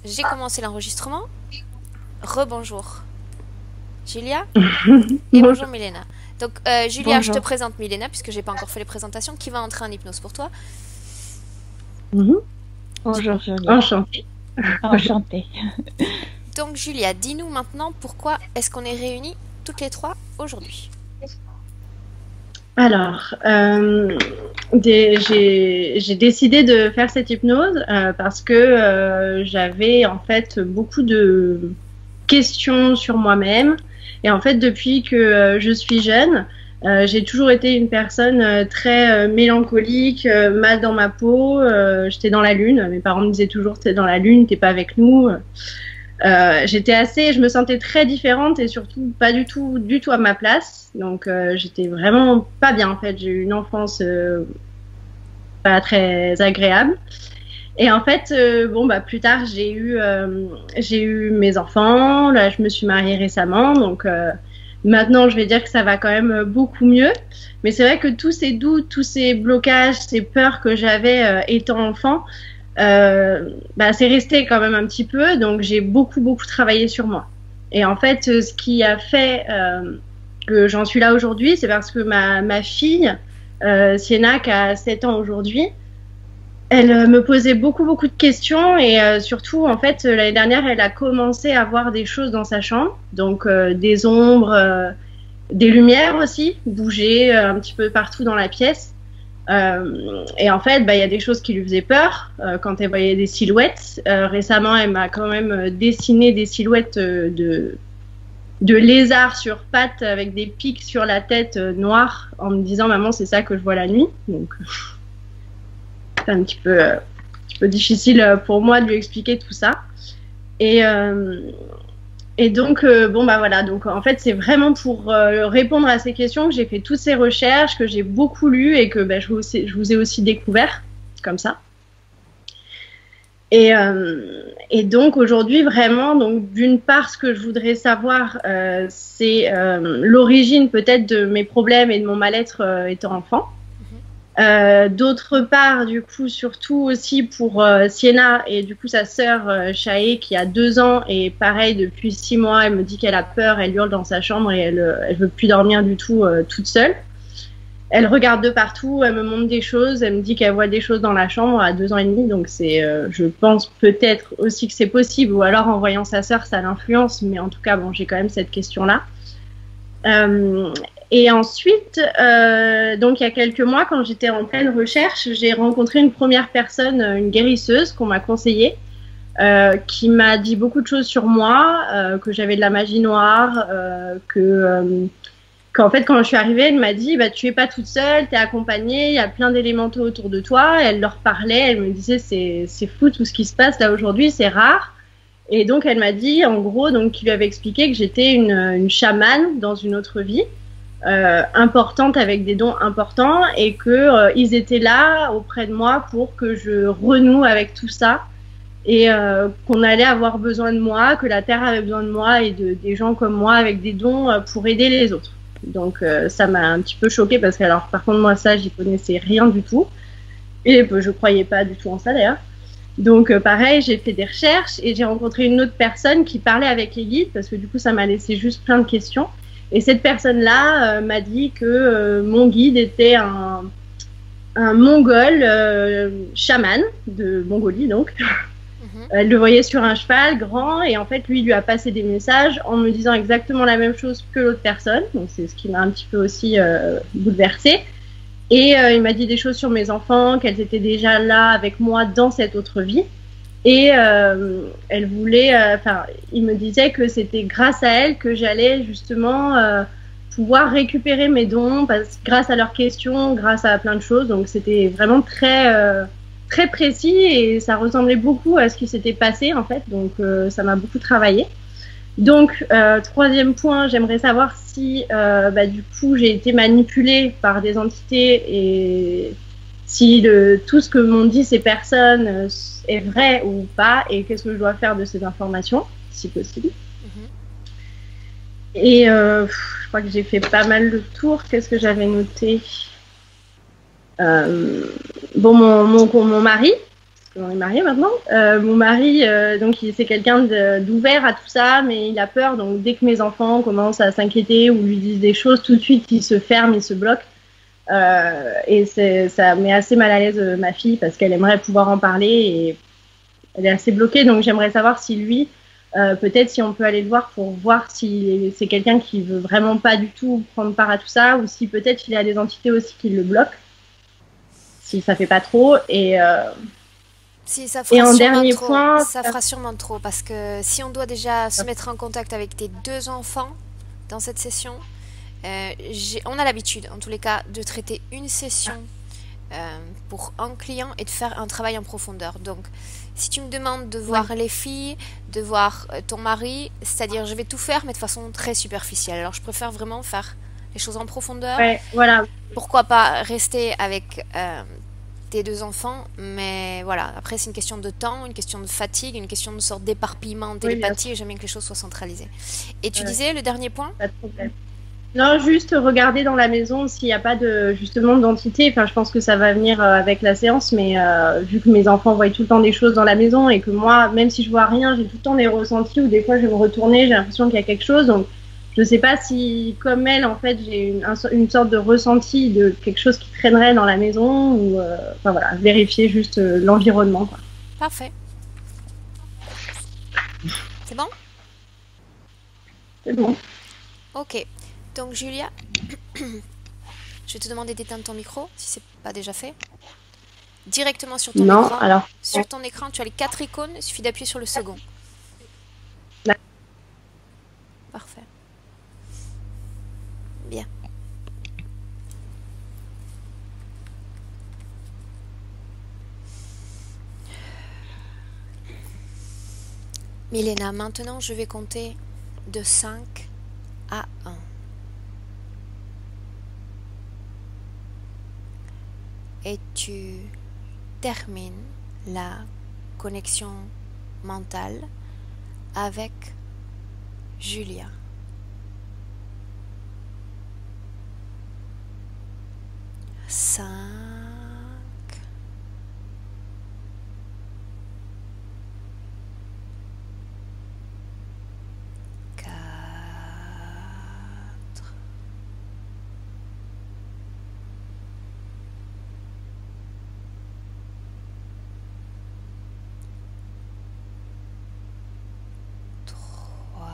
J'ai commencé l'enregistrement. Rebonjour Julia et Bonjour. bonjour Milena. Donc Julia, je te Bonjour. présente Milena puisque j'ai pas encore fait les présentations qui va entrer en hypnose pour toi. Mhm. Bonjour Julia, Enchantée. enchantée. Donc Julia, dis-nous maintenant pourquoi est-ce qu'on est réunis toutes les trois aujourd'hui. Alors, j'ai décidé de faire cette hypnose parce que j'avais en fait beaucoup de questions sur moi-même. Et en fait, depuis que je suis jeune, j'ai toujours été une personne très mélancolique, mal dans ma peau. J'étais dans la lune. Mes parents me disaient toujours, t'es dans la lune, t'es pas avec nous. Je me sentais très différente et surtout pas du tout à ma place. Donc j'étais vraiment pas bien en fait. J'ai eu une enfance pas très agréable. Et en fait, bon bah plus tard j'ai eu mes enfants. Là, je me suis mariée récemment, donc maintenant je vais dire que ça va quand même beaucoup mieux. Mais c'est vrai que tous ces doutes, tous ces blocages, ces peurs que j'avais étant enfant, bah, c'est resté quand même un petit peu, donc j'ai beaucoup travaillé sur moi. Et en fait, ce qui a fait que j'en suis là aujourd'hui, c'est parce que ma fille, Sienna, qui a 7 ans aujourd'hui, elle me posait beaucoup de questions et surtout, en fait, l'année dernière, elle a commencé à voir des choses dans sa chambre, donc des ombres, des lumières aussi, bouger un petit peu partout dans la pièce. Et en fait, bah, y a des choses qui lui faisaient peur quand elle voyait des silhouettes. Récemment, elle m'a quand même dessiné des silhouettes de lézards sur pattes avec des pics sur la tête noirs en me disant maman, c'est ça que je vois la nuit. Donc, c'est un petit peu difficile pour moi de lui expliquer tout ça. Et, donc, bon, bah voilà. Donc, en fait, c'est vraiment pour répondre à ces questions que j'ai fait toutes ces recherches, que j'ai beaucoup lu et que bah, je vous ai aussi découvert comme ça. Et donc, aujourd'hui, vraiment, donc d'une part, ce que je voudrais savoir, c'est l'origine peut-être de mes problèmes et de mon mal-être étant enfant. D'autre part, du coup, surtout aussi pour Sienna et du coup sa sœur Shae qui a 2 ans et pareil depuis 6 mois, elle me dit qu'elle a peur, elle hurle dans sa chambre et elle veut plus dormir du tout toute seule. Elle regarde de partout, elle me montre des choses, elle me dit qu'elle voit des choses dans la chambre à 2 ans et demi, donc c'est, je pense peut-être aussi que c'est possible, ou alors en voyant sa sœur, ça l'influence, mais en tout cas, bon, j'ai quand même cette question-là. Et ensuite, donc il y a quelques mois, quand j'étais en pleine recherche, j'ai rencontré une première personne, une guérisseuse qu'on m'a conseillée, qui m'a dit beaucoup de choses sur moi, que j'avais de la magie noire, qu'en fait, quand je suis arrivée, elle m'a dit, bah, tu es pas toute seule, tu es accompagnée, il y a plein d'élémentaux autour de toi. Elle leur parlait, elle me disait, c'est fou tout ce qui se passe là aujourd'hui, c'est rare. Et donc, elle m'a dit, en gros, donc, qui lui avait expliqué que j'étais une chamane dans une autre vie, importante avec des dons importants et que ils étaient là auprès de moi pour que je renoue avec tout ça et qu'on allait avoir besoin de moi, que la Terre avait besoin de moi et des gens comme moi avec des dons pour aider les autres. Donc ça m'a un petit peu choquée parce que alors par contre moi ça j'y connaissais rien du tout et je croyais pas du tout en ça d'ailleurs. Donc pareil j'ai fait des recherches et j'ai rencontré une autre personne qui parlait avec les guides parce que du coup ça m'a laissé juste plein de questions et cette personne là m'a dit que mon guide était un mongol chaman de Mongolie donc. Elle le voyait sur un cheval grand et en fait lui a passé des messages en me disant exactement la même chose que l'autre personne, donc c'est ce qui m'a un petit peu aussi bouleversée. Et il m'a dit des choses sur mes enfants, qu'elles étaient déjà là avec moi dans cette autre vie. Et elle voulait, il me disait que c'était grâce à elle que j'allais justement pouvoir récupérer mes dons grâce à leurs questions, grâce à plein de choses. Donc c'était vraiment très précis et ça ressemblait beaucoup à ce qui s'était passé en fait, donc ça m'a beaucoup travaillé. Donc troisième point, j'aimerais savoir si bah, du coup j'ai été manipulée par des entités et si tout ce que m'ont dit ces personnes est vrai ou pas et qu'est-ce que je dois faire de ces informations, si possible. Et je crois que j'ai fait pas mal le tour. Qu'est-ce que j'avais noté? Bon, mon mari, qu'on est mariés maintenant. Mon mari, donc c'est quelqu'un d'ouvert à tout ça, mais il a peur. Donc dès que mes enfants commencent à s'inquiéter ou lui disent des choses, tout de suite il se ferme, il se bloque. Et ça met assez mal à l'aise ma fille parce qu'elle aimerait pouvoir en parler et elle est assez bloquée. Donc j'aimerais savoir si lui, peut-être si on peut aller le voir pour voir si c'est quelqu'un qui veut vraiment pas du tout prendre part à tout ça ou si peut-être il y a des entités aussi qui le bloquent. Si ça fait pas trop Si, ça fera et en sûrement dernier trop. point, Ça fera sûrement trop parce que si on doit déjà se mettre en contact avec tes 2 enfants dans cette session, on a l'habitude, en tous les cas, de traiter une session pour un client et de faire un travail en profondeur. Donc, si tu me demandes de voir les filles, de voir ton mari, c'est-à-dire je vais tout faire, mais de façon très superficielle. Alors, je préfère vraiment faire les choses en profondeur. voilà. Pourquoi pas rester avec tes 2 enfants, mais voilà, après c'est une question de temps, une question de fatigue, une question de sorte d'éparpillement en télépathie, et j'aime bien que les choses soient centralisées. Et tu disais le dernier point? Pas de problème. Non, juste regarder dans la maison s'il n'y a pas justement d'entité. Enfin, je pense que ça va venir avec la séance, mais vu que mes enfants voient tout le temps des choses dans la maison et que moi, même si je vois rien, j'ai tout le temps des ressentis ou des fois je vais me retourner, j'ai l'impression qu'il y a quelque chose. Donc, je ne sais pas si, comme elle, en fait, j'ai une sorte de ressenti de quelque chose qui traînerait dans la maison ou, enfin voilà, vérifier juste l'environnement, quoi. Parfait. C'est bon? C'est bon. Ok. Donc Julia, je vais te demander d'éteindre ton micro si c'est pas déjà fait. Directement sur ton écran. Alors. Sur ton écran, tu as les 4 icônes, il suffit d'appuyer sur le second. Parfait. Bien. Milena, maintenant je vais compter de 5 à 1. Et tu termines la connexion mentale avec Julia. 5, 4, 3,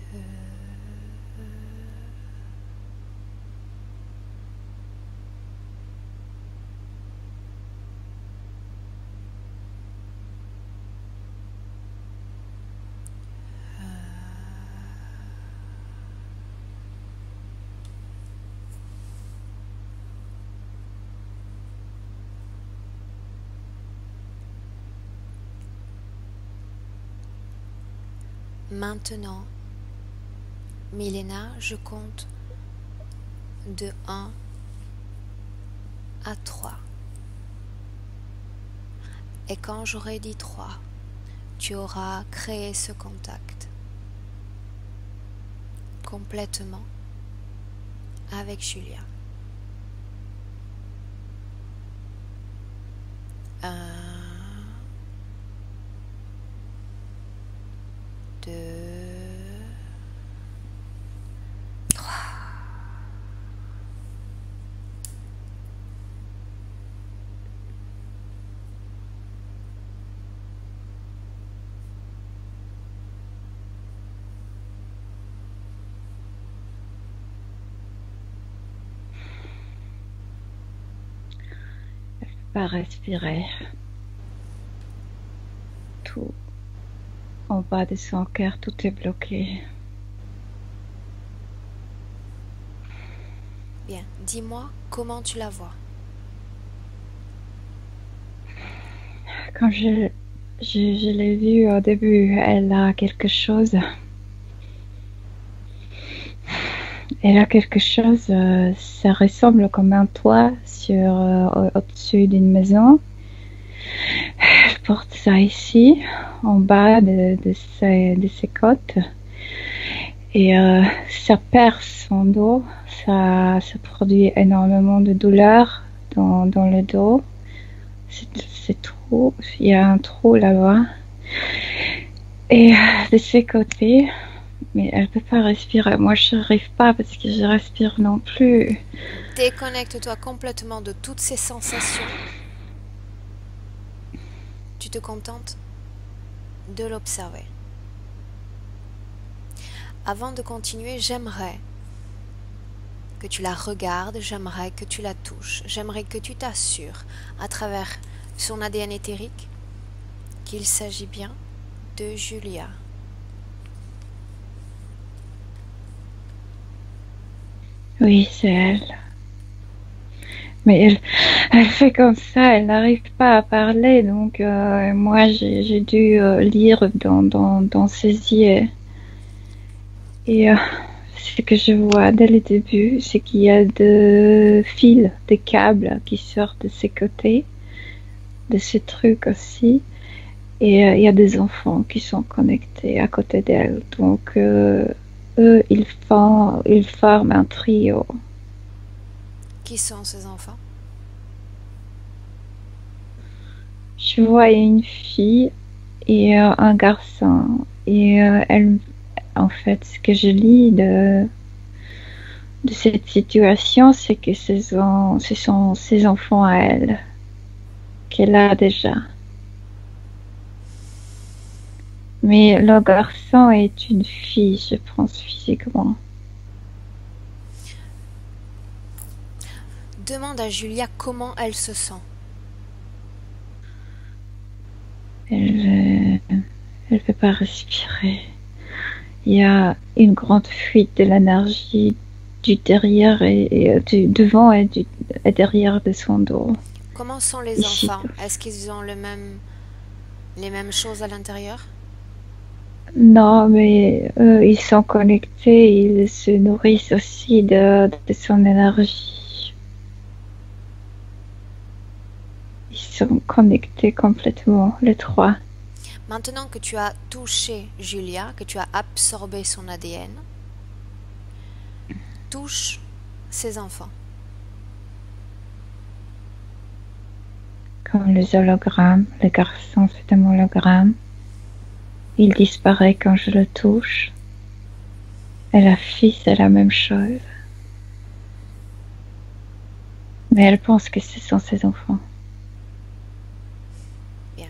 2, 1. Maintenant, Milena, je compte de 1 à 3. Et quand j'aurai dit 3, tu auras créé ce contact complètement avec Julia. 1, 2, 3. Pas respirer. Tout en bas de son cœur, tout est bloqué. Bien, dis-moi comment tu la vois. Quand je l'ai vue au début, elle a quelque chose. Elle a quelque chose, ça ressemble comme un toit au-dessus d'une maison. Je porte ça ici, en bas de ses côtes. Et ça perce son dos, ça produit énormément de douleur dans le dos. C'est trop, il y a un trou là-bas. Et de ses côtés, mais elle peut pas respirer. Moi, je n'arrive pas parce que je respire non plus. Déconnecte-toi complètement de toutes ces sensations. Tu te contentes de l'observer. Avant de continuer, j'aimerais que tu la regardes, j'aimerais que tu la touches, j'aimerais que tu t'assures à travers son ADN éthérique qu'il s'agit bien de Julia. Oui, c'est elle. Mais elle fait comme ça, elle n'arrive pas à parler, donc moi j'ai dû lire dans ses yeux. Et ce que je vois dès le début, c'est qu'il y a des fils, des câbles qui sortent de ses côtés, de ces trucs aussi. Et il y a des enfants qui sont connectés à côté d'elle. Donc eux, ils forment un trio. Qui sont ces enfants? Je vois une fille et un garçon. Et elle, en fait, ce que je lis de cette situation, c'est que ce sont ses enfants à elle, qu'elle a déjà. Mais le garçon est une fille, je pense, physiquement. Demande à Julia comment elle se sent. Elle peut pas respirer. Il y a une grande fuite de l'énergie du derrière et du devant et derrière de son dos. Comment sont les enfants? Est-ce qu'ils ont les mêmes choses à l'intérieur? Non, mais eux, ils sont connectés, ils se nourrissent aussi de son énergie. Ils sont connectés complètement, les trois. Maintenant que tu as touché Julia, que tu as absorbé son ADN, touche ses enfants. Comme les hologrammes, le garçon c'est un hologramme. Il disparaît quand je le touche. Et la fille, c'est la même chose. Mais elle pense que ce sont ses enfants. Bien.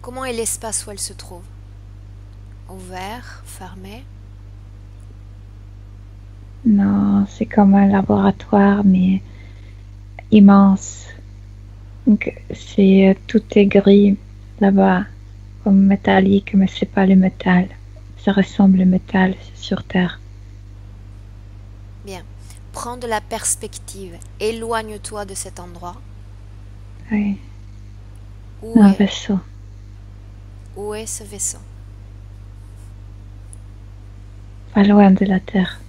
Comment est l'espace où elle se trouve? Ouvert, fermé? Non, c'est comme un laboratoire, mais immense. Donc, tout est gris là-bas, comme métallique, mais c'est pas le métal. Ça ressemble au métal sur Terre. Bien. Prends de la perspective. Éloigne-toi de cet endroit. Oui. Un vaisseau. Où est ce vaisseau? Pas loin de la Terre.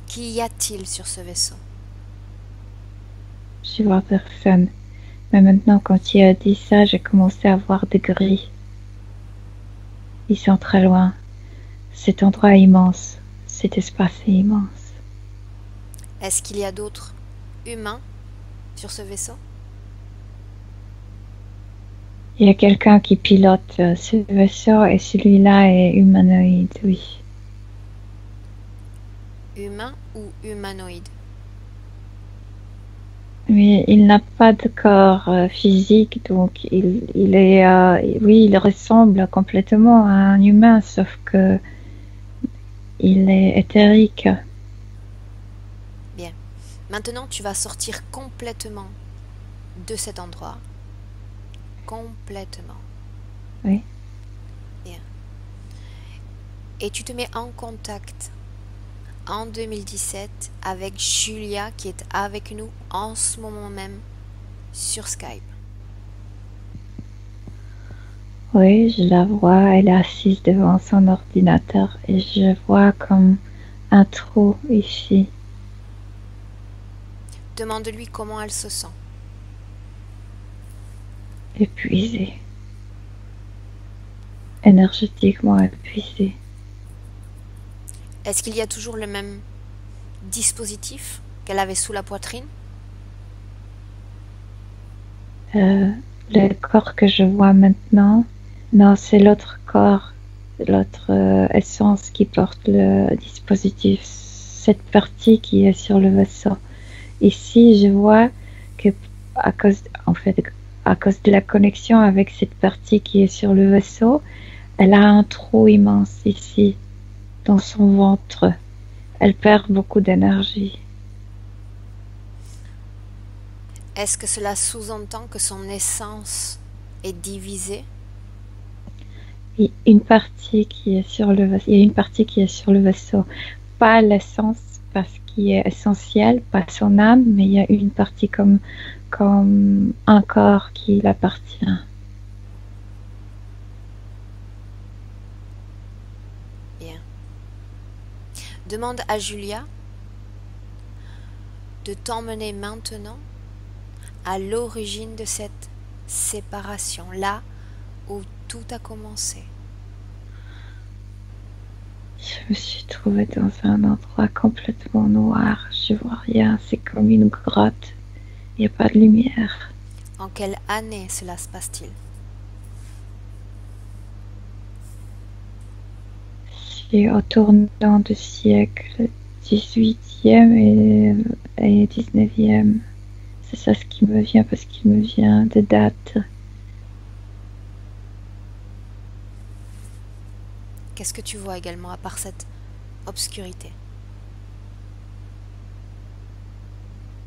Qu'y a-t-il sur ce vaisseau? Je vois personne. Mais maintenant, quand tu as dit ça, j'ai commencé à voir des gris. Ils sont très loin. Cet endroit est immense. Cet espace est immense. Est-ce qu'il y a d'autres humains sur ce vaisseau? Il y a quelqu'un qui pilote ce vaisseau et celui-là est humanoïde, oui. Humain ou humanoïde? Mais il n'a pas de corps physique, donc il est, oui, il ressemble complètement à un humain, sauf que il est éthérique. Bien. Maintenant, tu vas sortir complètement de cet endroit. Complètement. Oui. Bien. Et tu te mets en contact en 2017 avec Julia qui est avec nous en ce moment même sur Skype. Oui, je la vois, elle est assise devant son ordinateur et je vois comme un trou ici. Demande-lui comment elle se sent. Épuisée. énergétiquement épuisée. Est-ce qu'il y a toujours le même dispositif qu'elle avait sous la poitrine? Le corps que je vois maintenant, non, c'est l'autre corps, l'autre essence qui porte le dispositif, cette partie qui est sur le vaisseau. Ici, je vois que à cause, en fait, à cause de la connexion avec cette partie qui est sur le vaisseau, elle a un trou immense ici, dans son ventre. Elle perd beaucoup d'énergie. Est-ce que cela sous-entend que son essence est divisée? Il y a une partie qui est sur le vaisseau, il y a une partie qui est sur le vaisseau, pas l'essence parce qu'il est essentiel, pas son âme, mais il y a une partie comme un corps qui l'appartient. Bien. Demande à Julia de t'emmener maintenant à l'origine de cette séparation, là où tout a commencé. Je me suis trouvée dans un endroit complètement noir. Je vois rien, c'est comme une grotte. Il n'y a pas de lumière. En quelle année cela se passe-t-il? C'est au tournant du siècle 18e et 19e. C'est ça ce qui me vient parce qu'il me vient de date. Qu'est-ce que tu vois également à part cette obscurité?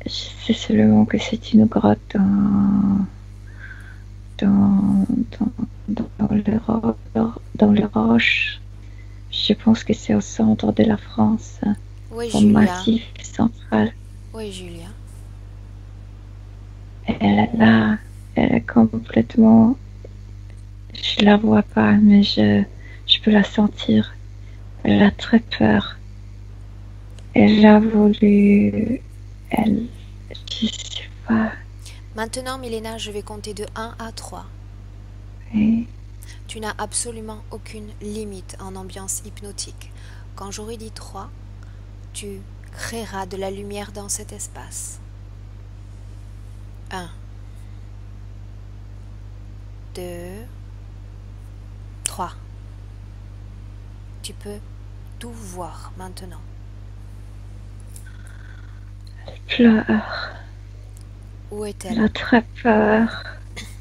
Je sais seulement que c'est une grotte dans les roches. Je pense que c'est au centre de la France, Oui, au Julia. massif central. Oui, Julia. Elle est là, elle est complètement... Je la vois pas, mais je peux la sentir. Elle a très peur. Elle a voulu... Elle... Je sais pas. Maintenant, Milena, je vais compter de 1 à 3. Oui. Tu n'as absolument aucune limite en ambiance hypnotique. Quand j'aurai dit 3, tu créeras de la lumière dans cet espace. 1, 2, 3. Tu peux tout voir maintenant. Elle pleure. Où est-elle? Elle a très peur.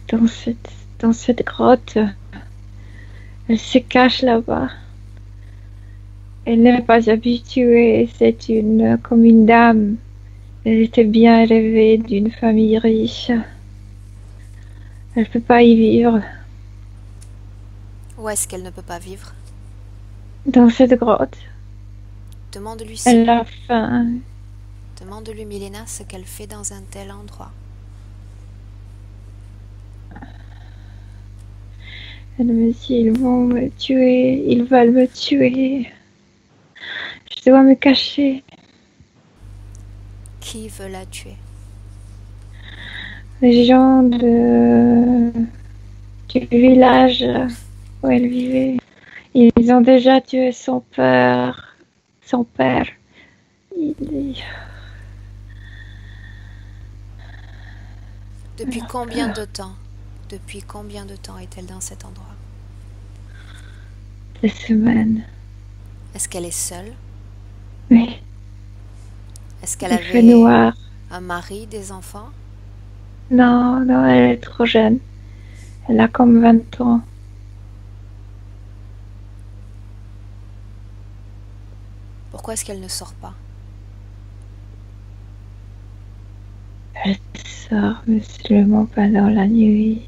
Dans cette grotte. Elle se cache là-bas. Elle n'est pas habituée. C'est comme une dame. Elle était bien élevée d'une famille riche. Elle ne peut pas y vivre. Où est-ce qu'elle ne peut pas vivre? Dans cette grotte. Demande-lui Elle a faim. Demande-lui, Milena, ce qu'elle fait dans un tel endroit. Elle me dit, ils vont me tuer, ils veulent me tuer. Je dois me cacher. Qui veut la tuer? Les gens du village où elle vivait. Ils ont déjà tué son père. Depuis combien de temps? Depuis combien de temps est-elle dans cet endroit? Des semaines. Est-ce qu'elle est seule? Oui. Est-ce qu'elle Il fait avait noir. un mari, des enfants? Non, elle est trop jeune. Elle a comme 20 ans. Pourquoi est-ce qu'elle ne sort pas? Elle sort, mais seulement pendant la nuit.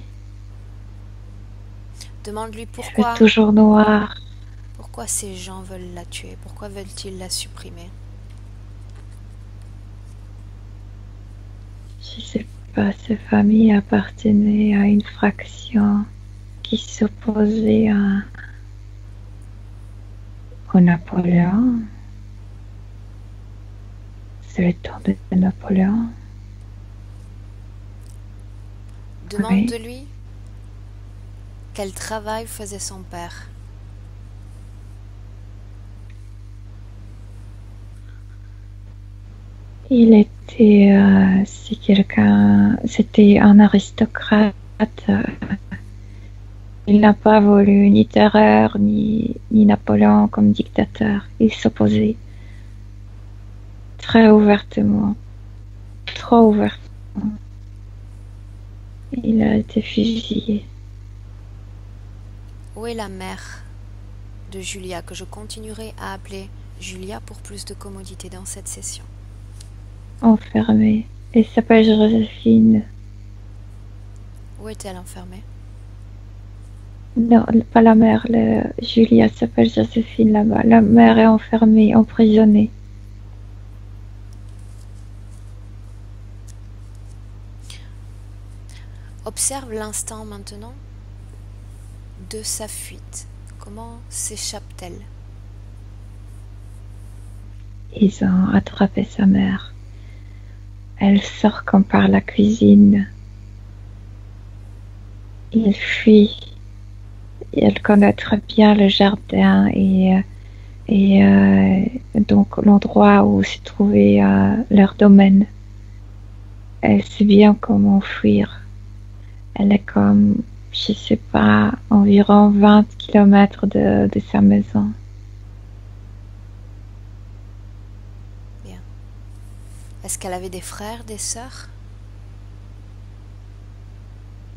Demande-lui Il pourquoi. fait toujours noir. Pourquoi ces gens veulent la tuer? Pourquoi veulent-ils la supprimer? Je sais pas, ces familles appartenaient à une fraction qui s'opposait au Napoléon. C'est le temps de Napoléon. Demande-lui Quel travail faisait son père? Il était, c'était un aristocrate. Il n'a pas voulu ni terreur, ni Napoléon comme dictateur. Il s'opposait très ouvertement, trop ouvertement. Il a été fusillé. Où est la mère de Julia, que je continuerai à appeler Julia pour plus de commodité dans cette session? Enfermée. Elle s'appelle Joséphine. Où est-elle enfermée? Non, pas la mère. Julia s'appelle Joséphine là-bas. La mère est enfermée, emprisonnée. Observe l'instant maintenant de sa fuite. Comment s'échappe-t-elle? Ils ont attrapé sa mère. Elle sort comme par la cuisine. Il fuit. Elle connaît très bien le jardin et donc l'endroit où se trouvait leur domaine. Elle sait bien comment fuir. Elle est comme, je sais pas, environ 20 kilomètres de sa maison. Bien. Est-ce qu'elle avait des frères, des sœurs?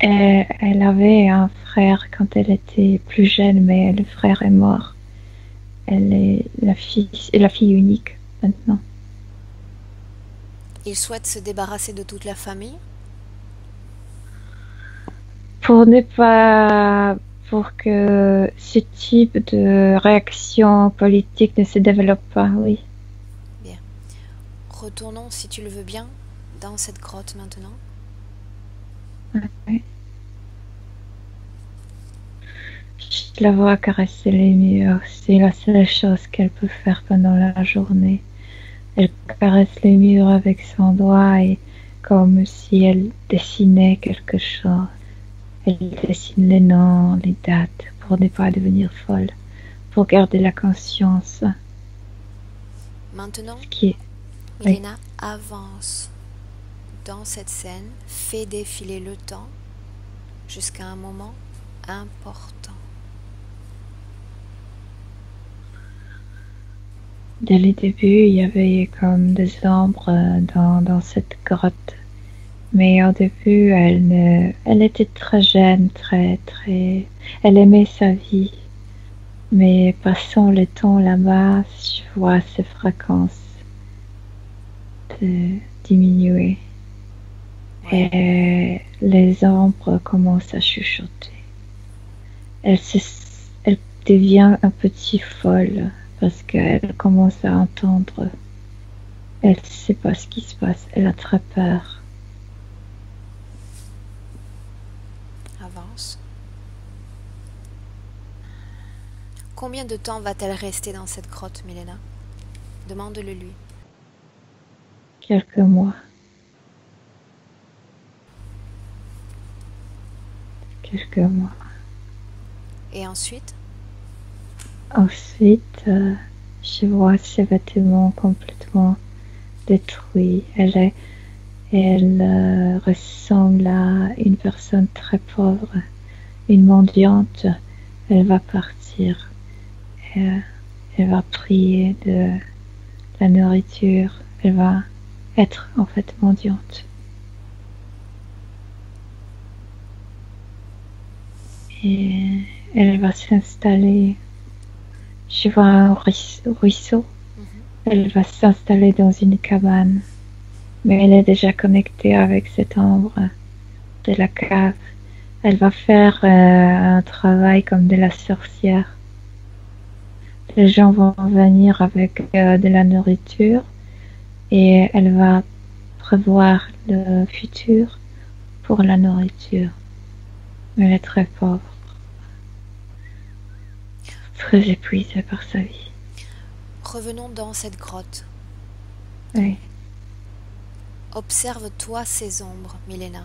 Elle avait un frère quand elle était plus jeune, mais le frère est mort. Elle est la fille unique maintenant. Il souhaite se débarrasser de toute la famille? Pour que ce type de réaction politique ne se développe pas, oui. Bien. Retournons, si tu le veux bien, dans cette grotte maintenant. Ouais. Je la vois caresser les murs. C'est la seule chose qu'elle peut faire pendant la journée. Elle caresse les murs avec son doigt et comme si elle dessinait quelque chose. Elle dessine les noms, les dates pour ne pas devenir folle, pour garder la conscience. Maintenant, Qui est... Milena avance dans cette scène, fait défiler le temps jusqu'à un moment important. Dès le début, il y avait comme des ombres dans cette grotte. Mais au début, elle était très jeune, elle aimait sa vie. Mais passant le temps là-bas, je vois ses fréquences diminuer. Et les ombres commencent à chuchoter. Elle devient un petit folle parce qu'elle commence à entendre. Elle ne sait pas ce qui se passe. Elle a très peur. Avance. Combien de temps va-t-elle rester dans cette grotte, Milena? Demande-le lui. Quelques mois. Quelques mois. Et ensuite? Ensuite, je vois ses vêtements complètement détruits. Elle ressemble à une personne très pauvre, une mendiante. Elle va partir. Elle va prier de la nourriture. Elle va être en fait mendiante. Et elle va s'installer. Je vois un ruisseau. Elle va s'installer dans une cabane. Mais elle est déjà connectée avec cette ombre de la cave. Elle va faire un travail comme de la sorcière. Les gens vont venir avec de la nourriture et elle va prévoir le futur pour la nourriture. Elle est très pauvre, très épuisée par sa vie. Revenons dans cette grotte. Oui. Observe-toi ces ombres, Milena.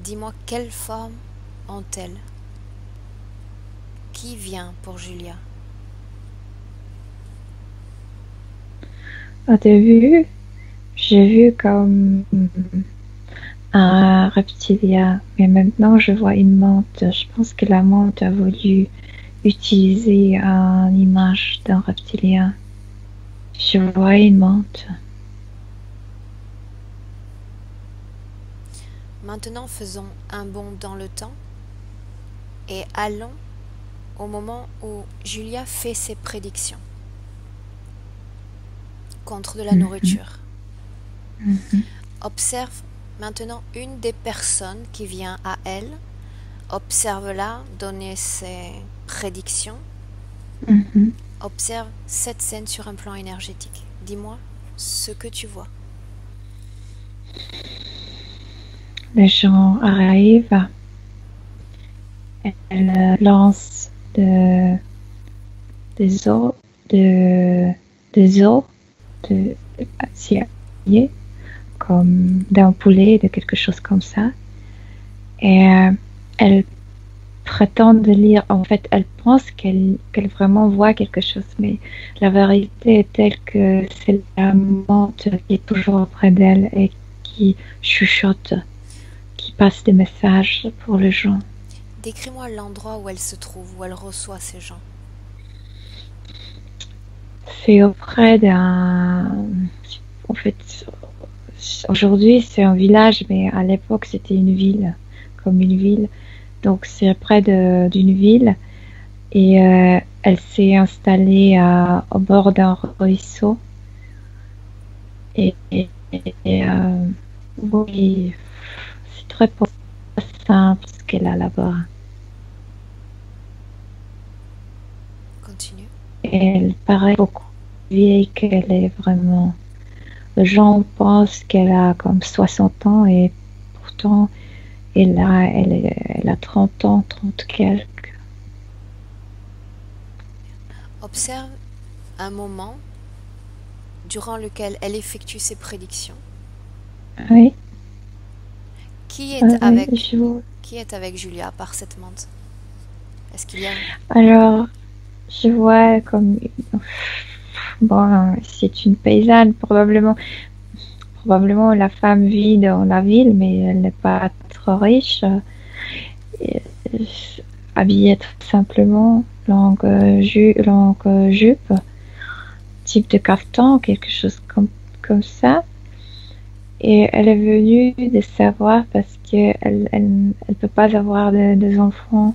Dis-moi quelle forme ont-elles? Qui vient pour Julia? Au début, j'ai vu comme un reptilien, mais maintenant je vois une menthe. Je pense que la menthe a voulu utiliser une image d'un reptilien. Je vois une menthe. Maintenant, faisons un bond dans le temps et allons au moment où Julia fait ses prédictions contre de la nourriture. Observe maintenant une des personnes qui vient à elle. Observe-la donner ses prédictions. Observe cette scène sur un plan énergétique. Dis-moi ce que tu vois. Les gens arrivent. Elle lance des os acier, comme d'un poulet, de quelque chose comme ça. Et elle prétend de lire, en fait, elle pense qu'elle vraiment voit quelque chose, mais la vérité est telle que c'est la menthe qui est toujours près d'elle et qui chuchote, qui passe des messages pour les gens. Décris-moi l'endroit où elle se trouve, où elle reçoit ces gens. C'est auprès d'un... En fait, aujourd'hui c'est un village, mais à l'époque c'était une ville, comme une ville. Donc c'est près d'une ville et elle s'est installée au bord d'un ruisseau. Et oui, c'est très simple ce qu'elle a là-bas. Continue. Et elle paraît beaucoup vieille qu'elle est vraiment. Les gens pensent qu'elle a comme 60 ans et pourtant elle a 30 ans, 30 quelques. Observe un moment durant lequel elle effectue ses prédictions. Oui. Qui est avec Julia par cette menthe? Est-ce qu'il y a... Alors, je vois comme... Bon, c'est une paysanne, probablement la femme vit dans la ville, mais elle n'est pas trop riche. Habillée tout simplement, longue jupe, type de caftan, quelque chose comme ça. Et elle est venue de savoir parce qu'elle elle peut pas avoir des enfants.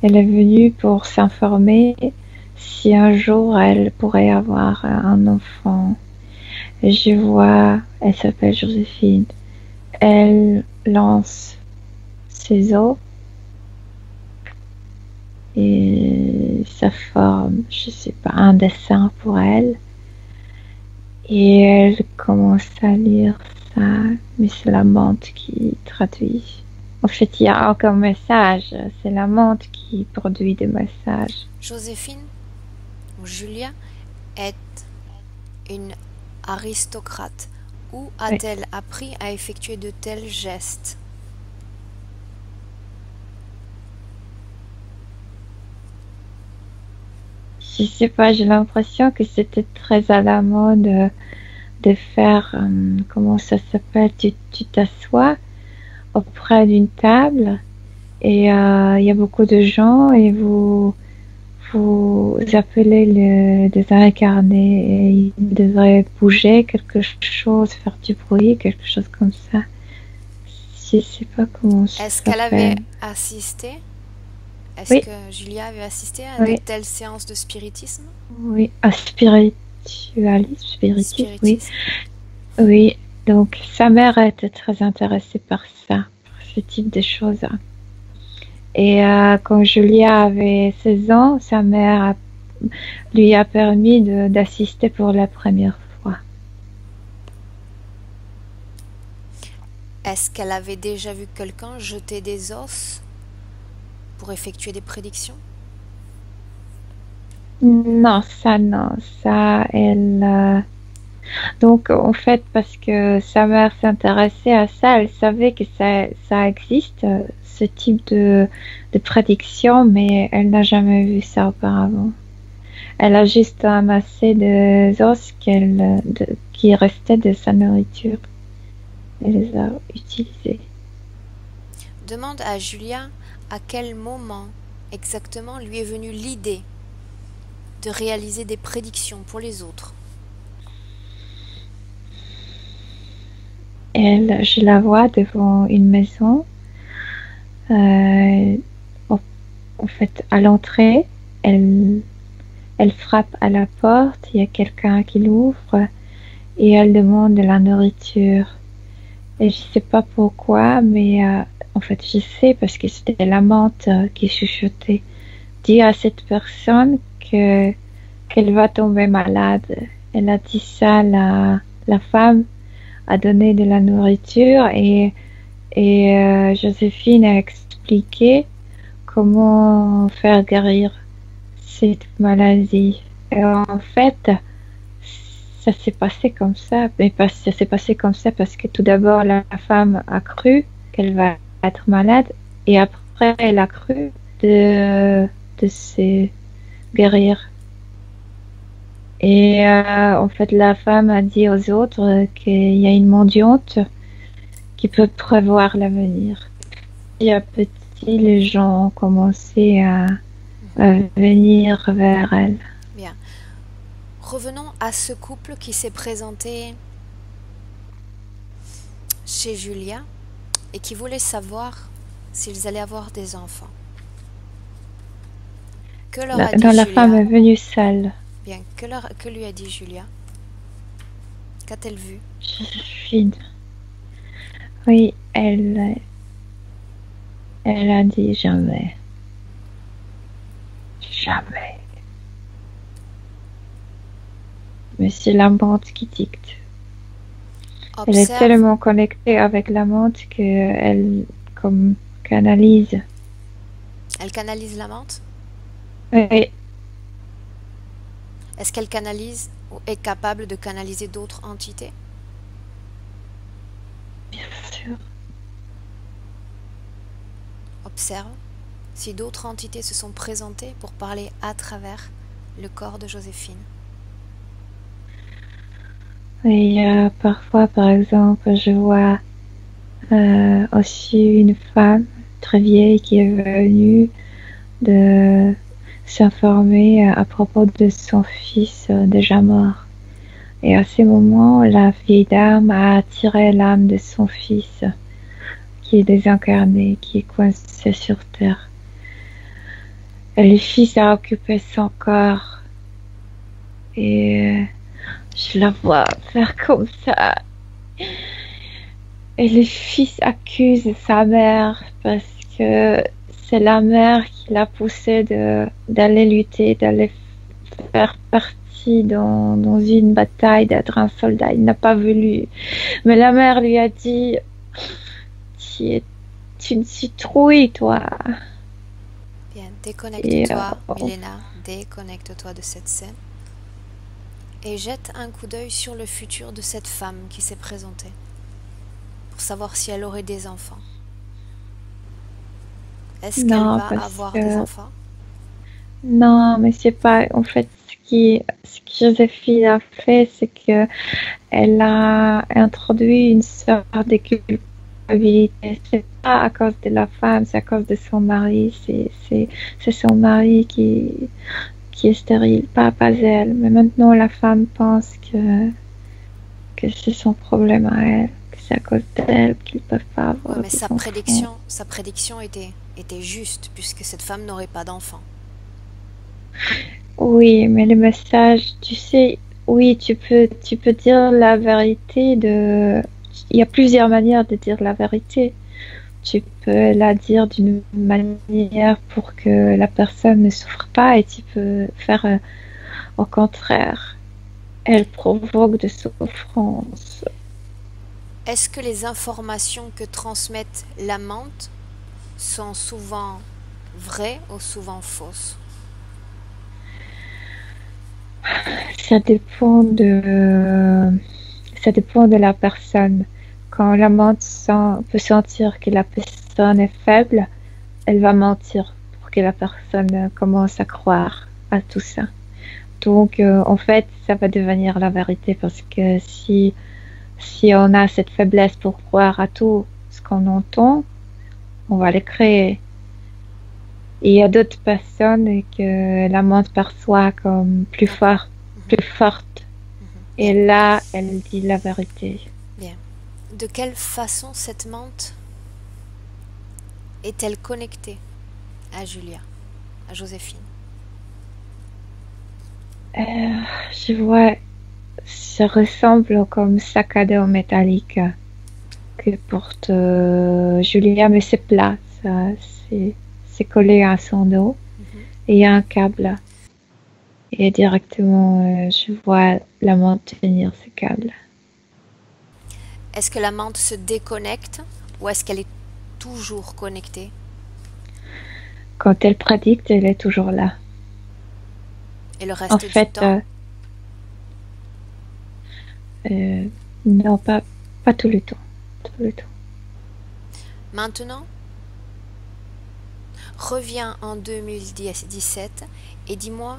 Elle est venue pour s'informer si un jour elle pourrait avoir un enfant. Et je vois, elle s'appelle Joséphine. Elle lance ses os et ça forme, je sais pas, un dessin pour elle. Et elle commence à lire ça, mais c'est la menthe qui traduit. En fait, il y a aucun message, c'est la menthe qui produit des messages. Joséphine, ou Julia, est une aristocrate. Où a-t-elle appris à effectuer de tels gestes? Je sais pas, j'ai l'impression que c'était très à la mode de faire, comment ça s'appelle, tu t'assois auprès d'une table et il y a beaucoup de gens et vous appelez des incarnés et ils devraient bouger quelque chose, faire du bruit, quelque chose comme ça. Je sais pas comment ça s'appelle. Est-ce qu'elle avait assisté? Est-ce que Julia avait assisté à de telles séances de spiritisme? Oui, à spiritisme, oui. Oui, donc sa mère était très intéressée par ça, par ce type de choses. Et quand Julia avait 16 ans, sa mère lui a permis d'assister pour la première fois. Est-ce qu'elle avait déjà vu quelqu'un jeter des os pour effectuer des prédictions? Non, elle... Donc, en fait, parce que sa mère s'intéressait à ça, elle savait que ça existe, ce type de prédiction, mais elle n'a jamais vu ça auparavant. Elle a juste amassé des os qui restaient de sa nourriture. Elle les a utilisés. Demande à Julia à quel moment exactement lui est venue l'idée de réaliser des prédictions pour les autres. Je la vois devant une maison. En fait, à l'entrée, elle frappe à la porte. Il y a quelqu'un qui l'ouvre et elle demande de la nourriture. Et je sais pas pourquoi, mais en fait, je sais parce que c'était la menthe qui chuchotait. Dis à cette personne qu'elle va tomber malade. Elle a dit ça, la femme a donné de la nourriture et Joséphine a expliqué comment faire guérir cette maladie. Et en fait, ça s'est passé comme ça. Mais ça s'est passé comme ça parce que tout d'abord, la femme a cru qu'elle va être malade et après, elle a cru de se guérir. Et en fait, la femme a dit aux autres qu'il y a une mendiante qui peut prévoir l'avenir. Et à petit, les gens ont commencé à venir vers elle. Bien. Revenons à ce couple qui s'est présenté chez Julia et qui voulait savoir s'ils allaient avoir des enfants. Que leur a dit la Julia? femme est venue seule. Bien. Que lui a dit Julia? Qu'a-t-elle vu? Joséphine. Oui, elle a dit jamais. Jamais. Mais c'est la menthe qui dicte. Elle est tellement connectée avec la menthe qu'elle comme canalise. Elle canalise la menthe? Oui. Est-ce qu'elle canalise ou est capable de canaliser d'autres entités? Bien sûr. Observe si d'autres entités se sont présentées pour parler à travers le corps de Joséphine. Et parfois, par exemple, je vois aussi une femme très vieille qui est venue de s'informer à propos de son fils déjà mort. Et à ce moment, la vieille dame a attiré l'âme de son fils qui est désincarné, qui est coincé sur terre. Et le fils a occupé son corps. Et je la vois faire comme ça. Et le fils accuse sa mère parce que c'est la mère qui l'a poussé d'aller lutter, d'aller faire partie dans une bataille, d'être un soldat. Il n'a pas voulu. Mais la mère lui a dit, tu es une citrouille, toi. Bien, déconnecte-toi, Milena, déconnecte-toi de cette scène et jette un coup d'œil sur le futur de cette femme qui s'est présentée pour savoir si elle aurait des enfants. Est-ce qu'elle va avoir des enfants? Non, mais c'est pas... En fait, ce que Joséphine a fait, c'est que elle a introduit une sorte de culpabilité. C'est pas à cause de la femme, c'est à cause de son mari. C'est son mari qui est stérile, pas elle. Mais maintenant, la femme pense que c'est son problème à elle, que c'est à cause d'elle qu'ils peuvent pas avoir. Ouais, mais sa prédiction était juste, puisque cette femme n'aurait pas d'enfant. Oui, mais le message, tu sais, oui, tu peux dire la vérité il y a plusieurs manières de dire la vérité. Tu peux la dire d'une manière pour que la personne ne souffre pas et tu peux faire au contraire. Elle provoque de souffrance. Est-ce que les informations que transmettent la menthe sont souvent vraies ou souvent fausses? Ça dépend de la personne. Quand la menthe peut sentir que la personne est faible, elle va mentir pour que la personne commence à croire à tout ça. Donc, en fait, ça va devenir la vérité parce que si on a cette faiblesse pour croire à tout ce qu'on entend, on va le créer. Et il y a d'autres personnes que la mente perçoit comme plus forte. Et là, elle dit la vérité. Bien. De quelle façon cette mente est-elle connectée à Julia, à Joséphine? Je vois, ça ressemble comme sac à dos métallique que porte Julia, mais c'est plat, ça, c'est collé à son dos et il y a un câble. Et directement, je vois la menthe tenir ce câble. Est-ce que la menthe se déconnecte ou est-ce qu'elle est toujours connectée? Quand elle pratique, elle est toujours là. Et le reste du temps? Non, pas tout le temps. Tout le temps. Maintenant, reviens en 2017 et dis-moi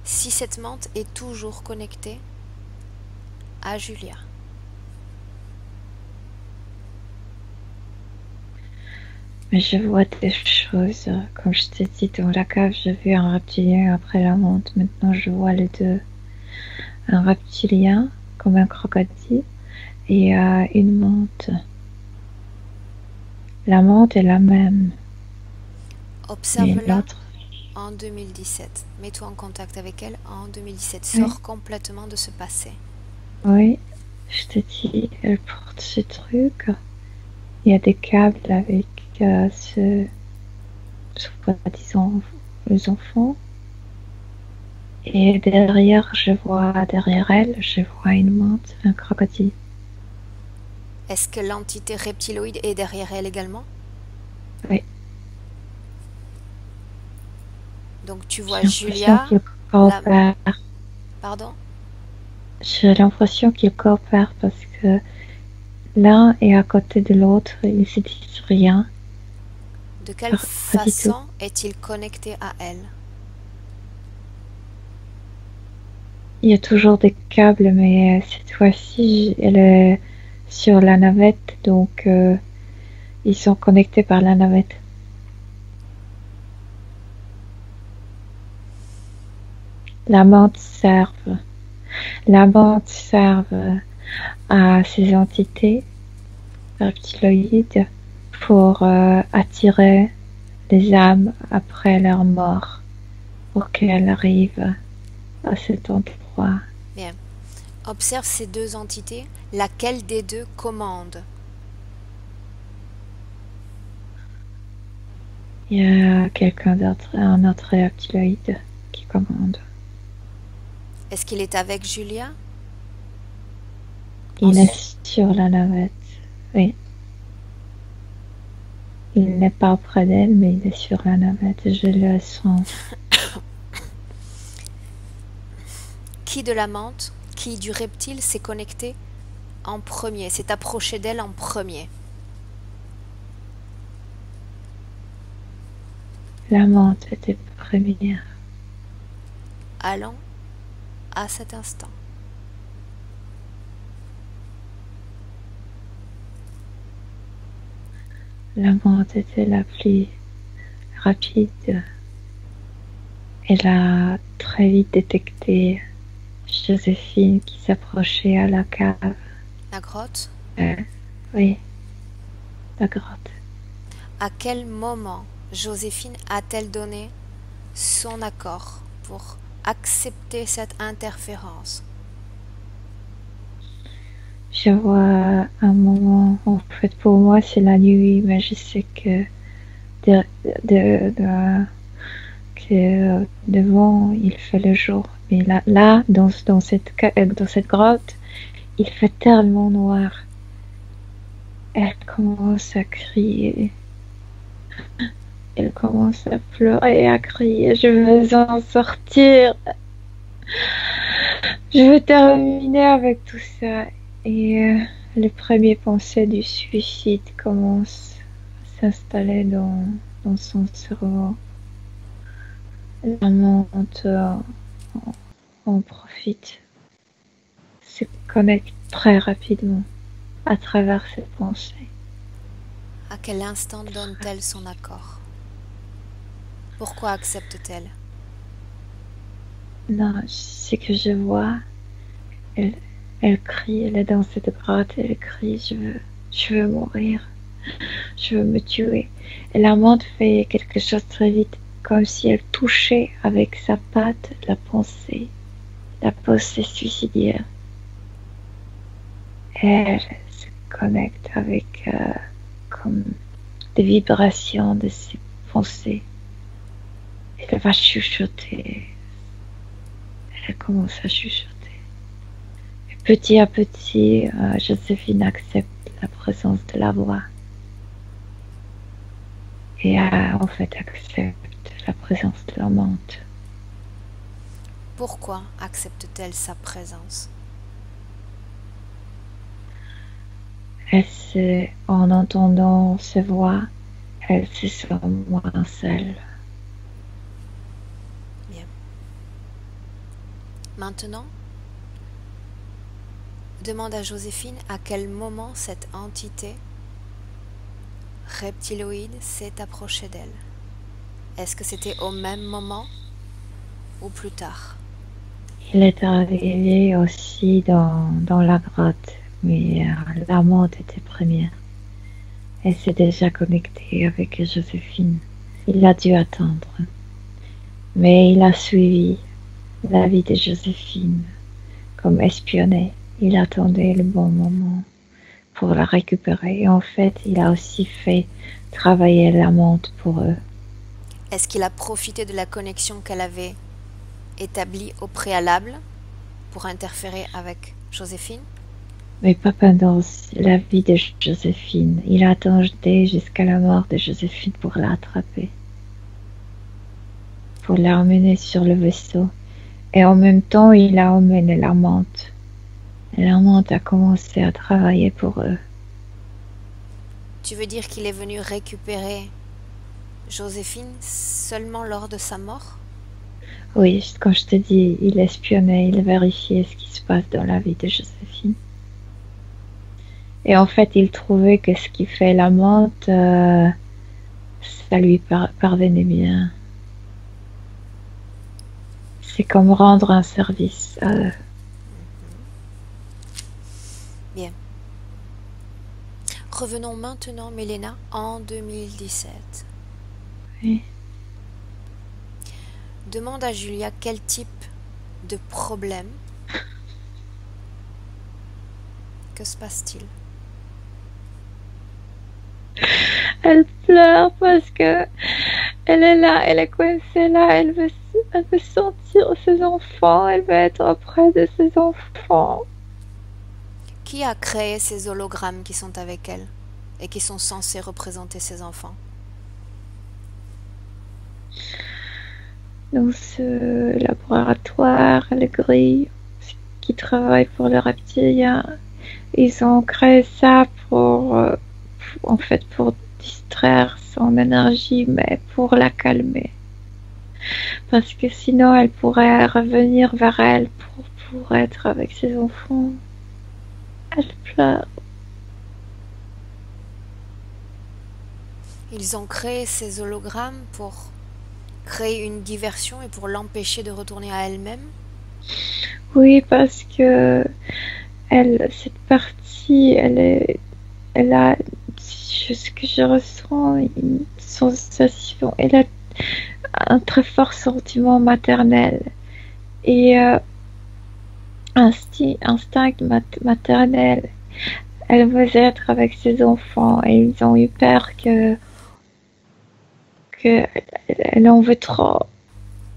si cette menthe est toujours connectée à Julia. Mais je vois des choses. Comme je t'ai dit, dans la cave, j'ai vu un reptilien après la menthe. Maintenant, je vois les deux. Un reptilien, comme un crocodile, et une menthe. La menthe est la même. Observe-la en 2017. Mets-toi en contact avec elle en 2017. Sors complètement de ce passé. Oui, je te dis, elle porte ce truc. Il y a des câbles avec soi-disant les enfants. Et derrière elle, je vois une menthe, un crocodile. Est-ce que l'entité reptiloïde est derrière elle également? Oui. Donc tu vois Julia. Pardon? J'ai l'impression qu'ils coopèrent parce que l'un est à côté de l'autre, ils se disent rien. De quelle façon est-il connecté à elle? Il y a toujours des câbles, mais cette fois-ci, elle est sur la navette, donc ils sont connectés par la navette. La menthe serve à ces entités reptiloïdes pour attirer les âmes après leur mort, pour qu'elles arrivent à cet endroit. Bien. Observe ces deux entités. Laquelle des deux commande? Il y a quelqu'un d'autre, un autre reptiloïde qui commande. Est-ce qu'il est avec Julia? Il est sur la navette, oui. Il n'est pas auprès d'elle, mais il est sur la navette. Je le sens. Qui de la menthe, qui du reptile s'est connecté en premier, s'est approché d'elle en premier? La menthe était première. Allons à cet instant. La menthe était la plus rapide. Elle a très vite détecté Joséphine qui s'approchait à la cave. La grotte? Oui, la grotte. À quel moment Joséphine a-t-elle donné son accord pour accepter cette interférence? Je vois un moment, en fait pour moi c'est la nuit, mais je sais que devant il fait le jour. Mais là dans cette grotte, il fait tellement noir. Elle commence à crier. Elle commence à pleurer et à crier. Je veux en sortir. Je veux terminer avec tout ça. Et les premières pensées du suicide commencent s'installer dans son cerveau. La menthe en profite, se connecte très rapidement à travers ses pensées. À quel instant donne-t-elle son accord? Pourquoi accepte-t-elle? Non, ce que je vois, elle crie, elle est dans cette grotte, elle crie, je veux mourir, je veux me tuer. Et la menthe fait quelque chose très vite, comme si elle touchait avec sa patte la pensée suicidaire. Et elle se connecte avec comme des vibrations de ses pensées. Elle va chuchoter. Elle commence à chuchoter. Et petit à petit, Joséphine accepte la présence de la voix. Et en fait accepte la présence de la menthe. Pourquoi accepte-t-elle sa présence? En entendant ses voix, elle se sent moins seule. Bien. Maintenant, demande à Joséphine à quel moment cette entité reptiloïde s'est approchée d'elle. Est-ce que c'était au même moment ou plus tard? Il est arrivé aussi dans la grotte, mais la menthe était première. Elle s'est déjà connectée avec Joséphine. Il a dû attendre. Mais il a suivi la vie de Joséphine comme espionné. Il attendait le bon moment pour la récupérer. Et en fait, il a aussi fait travailler la menthe pour eux. Est-ce qu'il a profité de la connexion qu'elle avait établie au préalable pour interférer avec Joséphine? Mais pas pendant la vie de Joséphine. Il attendait jusqu'à la mort de Joséphine pour l'attraper. Pour l'emmener sur le vaisseau. Et en même temps, il a emmené la menthe. Et la menthe a commencé à travailler pour eux. Tu veux dire qu'il est venu récupérer Joséphine seulement lors de sa mort? Oui, quand je te dis, il espionnait, il vérifiait ce qui se passe dans la vie de Joséphine. Et en fait, il trouvait que ce qui fait la menthe, ça lui parvenait bien. C'est comme rendre un service à eux. Bien. Revenons maintenant, Milena, en 2017. Oui. Demande à Julia quel type de problème. Que se passe-t-il? Elle pleure parce que elle est là, elle est coincée là, elle veut sentir ses enfants, elle veut être auprès de ses enfants. Qui a créé ces hologrammes qui sont avec elle et qui sont censés représenter ses enfants? Dans ce laboratoire, les grilles qui travaillent pour les reptiliens, ils ont créé ça pour distraire son énergie, mais pour la calmer. Parce que sinon, elle pourrait revenir vers elle pour être avec ses enfants. Elle pleure. Ils ont créé ces hologrammes pour créer une diversion et pour l'empêcher de retourner à elle-même? Oui, parce que cette partie, elle a, ce que je ressens, une sensation, elle a un très fort sentiment maternel et instinct maternel. Elle veut être avec ses enfants et ils ont eu peur qu'elle en veut trop.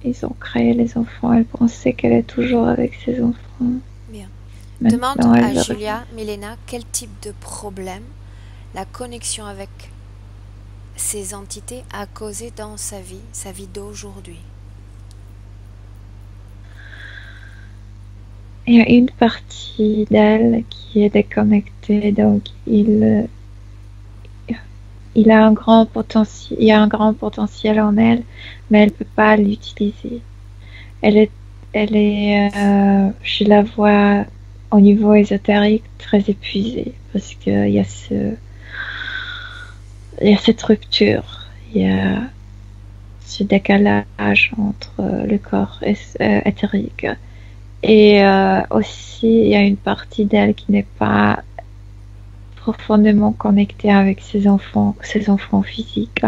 Ils ont créé les enfants, elle pensait qu'elle est toujours avec ses enfants. Bien. Maintenant, demande à Julia, Milena, quel type de problème la connexion avec ces entités a causé dans sa vie d'aujourd'hui. Il y a une partie d'elle qui est déconnectée, donc il il a un grand potentiel, il y a un grand potentiel en elle, mais elle peut pas l'utiliser. Je la vois au niveau ésotérique très épuisée parce qu'il y a il y a cette rupture, il y a ce décalage entre le corps éthérique et aussi il y a une partie d'elle qui n'est pas profondément connectée avec ses enfants physiques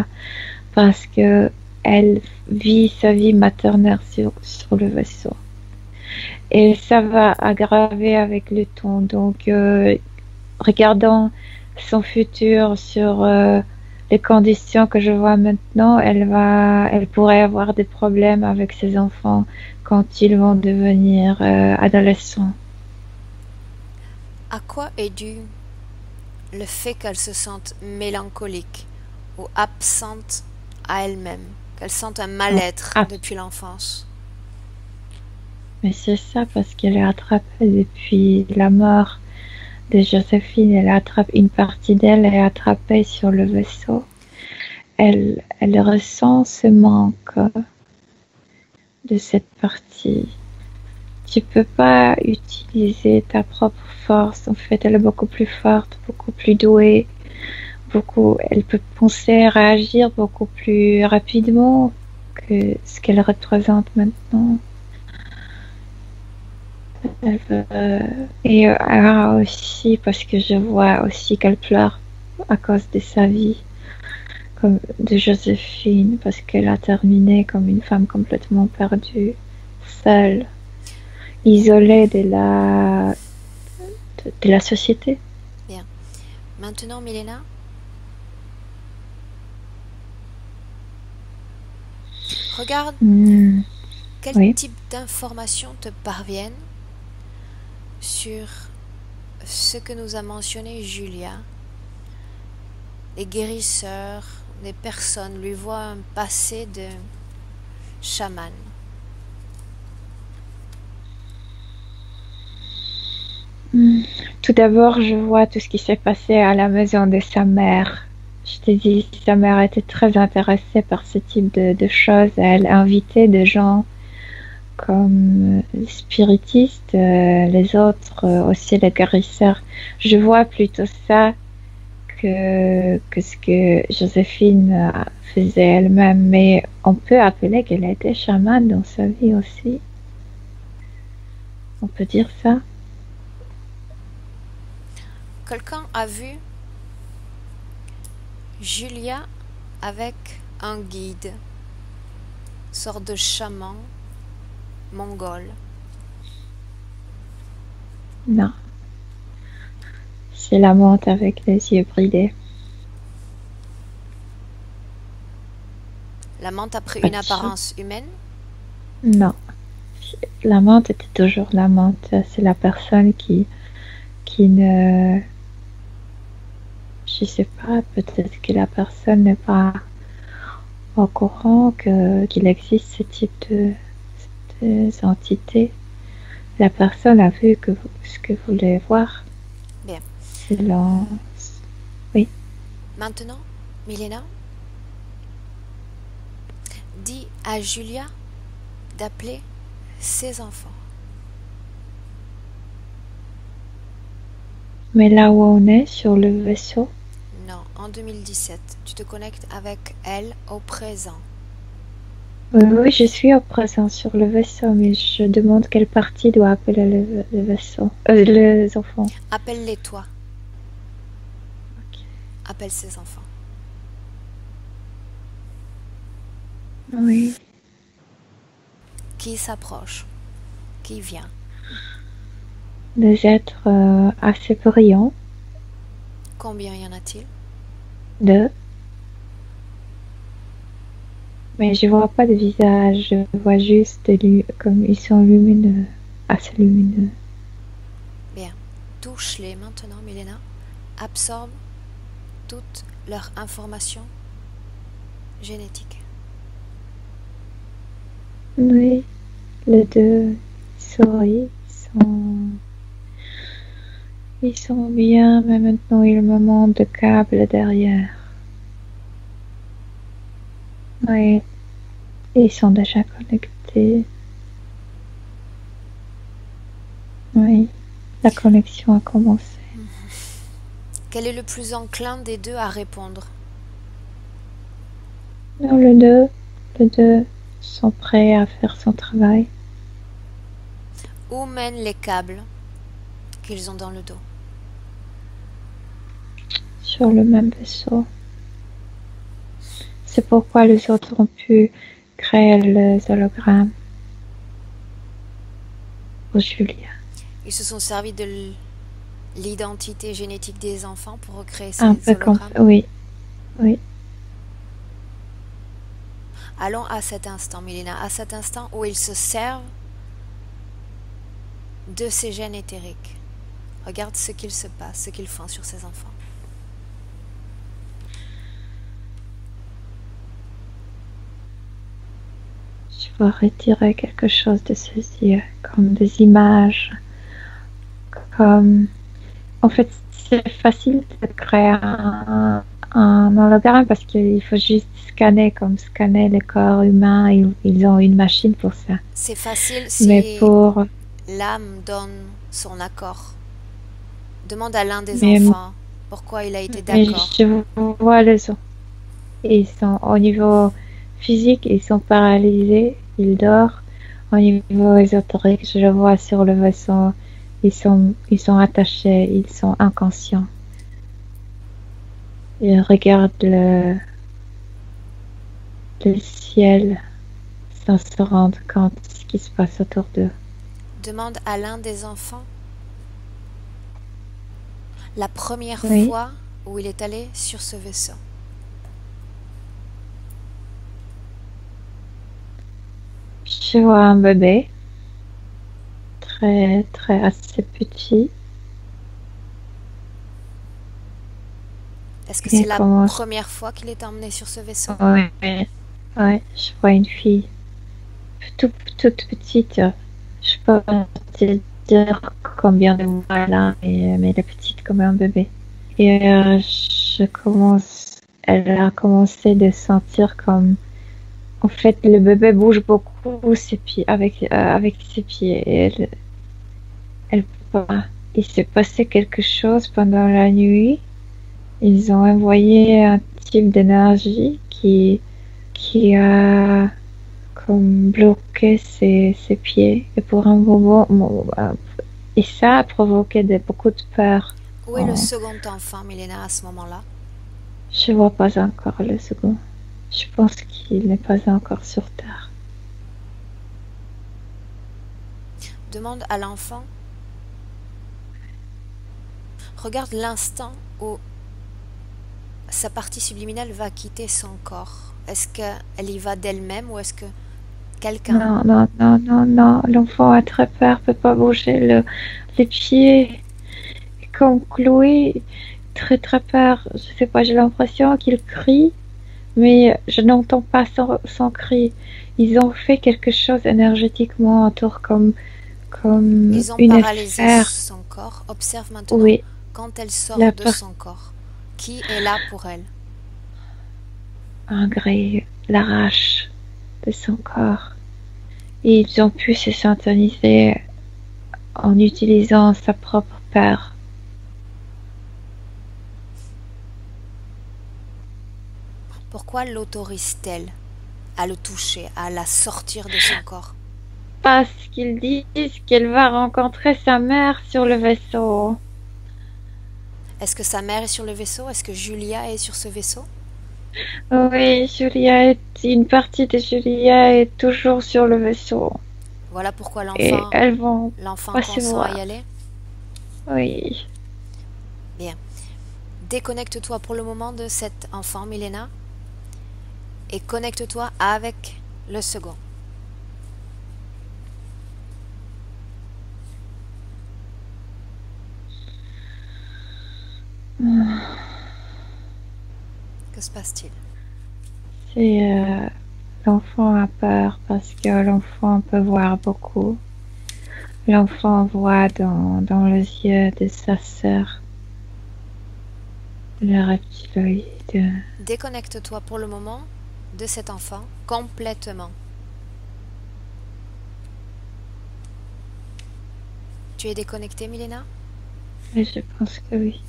parce que elle vit sa vie maternelle sur le vaisseau. Et ça va aggraver avec le temps. Donc, regardant son futur sur les conditions que je vois maintenant, elle pourrait avoir des problèmes avec ses enfants quand ils vont devenir adolescents. À quoi est dû le fait qu'elle se sente mélancolique ou absente à elle-même, qu'elle sente un mal-être depuis l'enfance? Mais c'est ça, parce qu'elle est attrapée depuis la mort de Joséphine. Elle attrape une partie d'elle, elle est attrapée sur le vaisseau. Elle ressent ce manque de cette partie. Tu peux pas utiliser ta propre force. En fait, elle est beaucoup plus forte, beaucoup plus douée. Elle peut penser, réagir beaucoup plus rapidement que ce qu'elle représente maintenant. Et aussi parce que je vois aussi qu'elle pleure à cause de sa vie, comme de Joséphine, parce qu'elle a terminé comme une femme complètement perdue, seule, isolée de la société. Bien. Maintenant, Milena, regarde quel type d'informations te parviennent sur ce que nous a mentionné Julia. Les guérisseurs, les personnes lui voient un passé de chaman. Tout d'abord, je vois tout ce qui s'est passé à la maison de sa mère. Je te dis, sa mère était très intéressée par ce type de choses. Elle invitait des gens comme les spiritistes, les autres, aussi les guérisseurs. Je vois plutôt ça que ce que Joséphine faisait elle-même, mais on peut appeler qu'elle était chamane dans sa vie aussi. On peut dire ça. Quelqu'un a vu Julia avec un guide, sorte de chaman mongol? Non. C'est la menthe avec les yeux bridés. La menthe a pris une apparence humaine? Non. La menthe était toujours la menthe. C'est la personne qui ne... Je sais pas, peut-être que la personne n'est pas au courant qu'il existe ce type de entités. La personne a vu ce que vous voulez voir. Bien. Silence. Oui. Maintenant, Milena, dis à Julia d'appeler ses enfants. Mais là où on est, sur le vaisseau? Non, en 2017, tu te connectes avec elle au présent. Oui, je suis au présent sur le vaisseau, mais je demande quelle partie doit appeler le vaisseau, les enfants. Appelle-les toi. Okay. Appelle ses enfants. Oui. Qui s'approche? Qui vient? Des êtres assez brillants. Combien y en a-t-il? 2. Mais je vois pas de visage, je vois juste comme ils sont lumineux, assez lumineux. Bien. Touche-les maintenant, Milena. Absorbe toute leur information génétique. Oui, les 2 sourient, ils sont bien, mais maintenant il me manque de câbles derrière. Oui, ils sont déjà connectés. Oui, la connexion a commencé. Quel est le plus enclin des deux à répondre? Non, les deux sont prêts à faire son travail. Où mènent les câbles qu'ils ont dans le dos? Sur le même vaisseau. C'est pourquoi les autres ont pu créer les hologrammes pour Julia. Ils se sont servis de l'identité génétique des enfants pour recréer ces Un peu comme... hologrammes. Oui, oui. Allons à cet instant, Milena, à cet instant où ils se servent de ces gènes éthériques. Regarde ce qu'il se passe, ce qu'ils font sur ces enfants. Je vais retirer quelque chose de ses yeux, comme des images, comme... En fait, c'est facile de créer un hologramme parce qu'il faut juste scanner les corps humains. Ils ont une machine pour ça. C'est facile Mais si pour... l'âme donne son accord. Demande à l'un des Mais- enfants pourquoi il a été Mais d'accord. je vois les autres. Ils sont au niveau physique, ils sont paralysés, ils dorment. Au niveau ésotérique, je le vois sur le vaisseau. Ils sont attachés, ils sont inconscients. Ils regardent le ciel sans se rendre compte de ce qui se passe autour d'eux. Demande à l'un des enfants la première Oui. fois où il est allé sur ce vaisseau. Je vois un bébé, très, très assez petit. Est-ce que Il c'est la commence- première fois qu'il est emmené sur ce vaisseau? Ouais, je vois une fille toute petite. Je peux pas te dire combien de mois elle a, mais elle est petite comme un bébé. Et elle a commencé de sentir comme, en fait, le bébé bouge beaucoup ses pieds, avec ses pieds. Et elle peut pas. Il s'est passé quelque chose pendant la nuit. Ils ont envoyé un type d'énergie qui a comme bloqué ses pieds. Et pour un moment, et ça a provoqué beaucoup de peur. Où est le second enfant, Milena, à ce moment-là? Je vois pas encore le second. Je pense qu'il n'est pas encore sur Terre. Demande à l'enfant. Regarde l'instant où sa partie subliminale va quitter son corps. Est-ce qu'elle y va d'elle-même ou est-ce que quelqu'un... Non. L'enfant a très peur, peut pas bouger les pieds. Comme Chloé, très très peur. Je sais pas, j'ai l'impression qu'il crie, mais je n'entends pas son cri. Ils ont fait quelque chose énergétiquement autour comme Ils ont une paralysé sphère. son corps. Observe maintenant Oui, quand elle sort La de par- son corps. Qui est là pour elle? un gré l'arrache de son corps. Et ils ont pu se syntoniser en utilisant sa propre peur. Pourquoi l'autorise-t-elle à le toucher, à la sortir de son corps? Parce qu'ils disent qu'elle va rencontrer sa mère sur le vaisseau. Est-ce que sa mère est sur le vaisseau? Est-ce que Julia est sur ce vaisseau? Oui, une partie de Julia est toujours sur le vaisseau. Voilà pourquoi Et elles vont l'enfant pas se consent voir. à y aller. Oui. Bien. Déconnecte-toi pour le moment de cet enfant, Milena, et connecte-toi avec le second. Que se passe-t-il? L'enfant a peur parce que l'enfant peut voir beaucoup. L'enfant voit dans les yeux de sa sœur le reptiloïde. Déconnecte-toi pour le moment de cet enfant complètement. Tu es déconnectée, Milena? Et je pense que oui.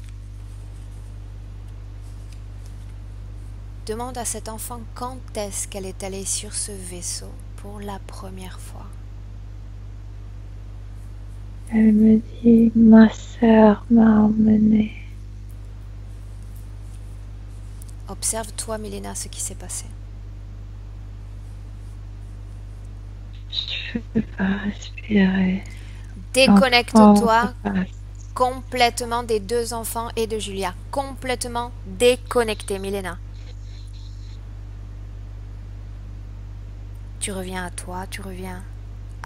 Demande à cet enfant quand est-ce qu'elle est allée sur ce vaisseau pour la première fois. Elle me dit, ma sœur m'a emmenée. Observe toi, Milena, ce qui s'est passé. Je peux pas respirer. Déconnecte-toi complètement des deux enfants et de Julia. Complètement déconnecté, Milena. Tu reviens à toi, tu reviens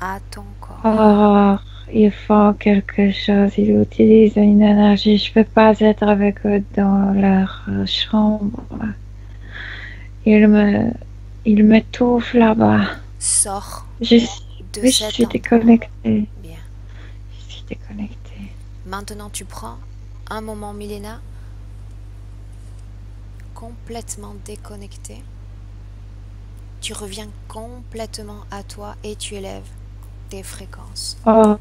à ton corps. Oh, ils font quelque chose, ils utilisent une énergie. Je peux pas être avec eux dans leur chambre. Ils m'étouffent là-bas. Sors Je de cet suis endroit. déconnectée. Bien. Je suis déconnectée. Maintenant, tu prends un moment, Milena, complètement déconnecté. Tu reviens complètement à toi et tu élèves tes fréquences. Oh,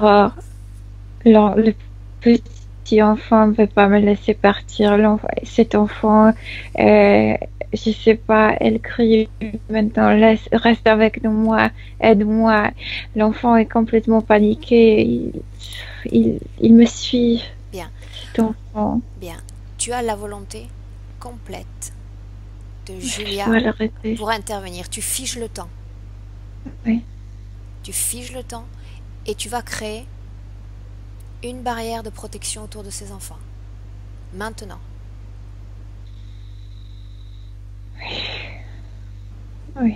le petit enfant ne veut pas me laisser partir. Cet enfant, je sais pas, elle crie maintenant, reste avec moi, aide-moi. L'enfant est complètement paniqué. Il me suit. Bien. Cet enfant. Bien. Tu as la volonté complète de Julia Je dois l'arrêter. pour intervenir. Tu figes le temps. Oui. Tu figes le temps et tu vas créer une barrière de protection autour de ces enfants. Maintenant. Oui.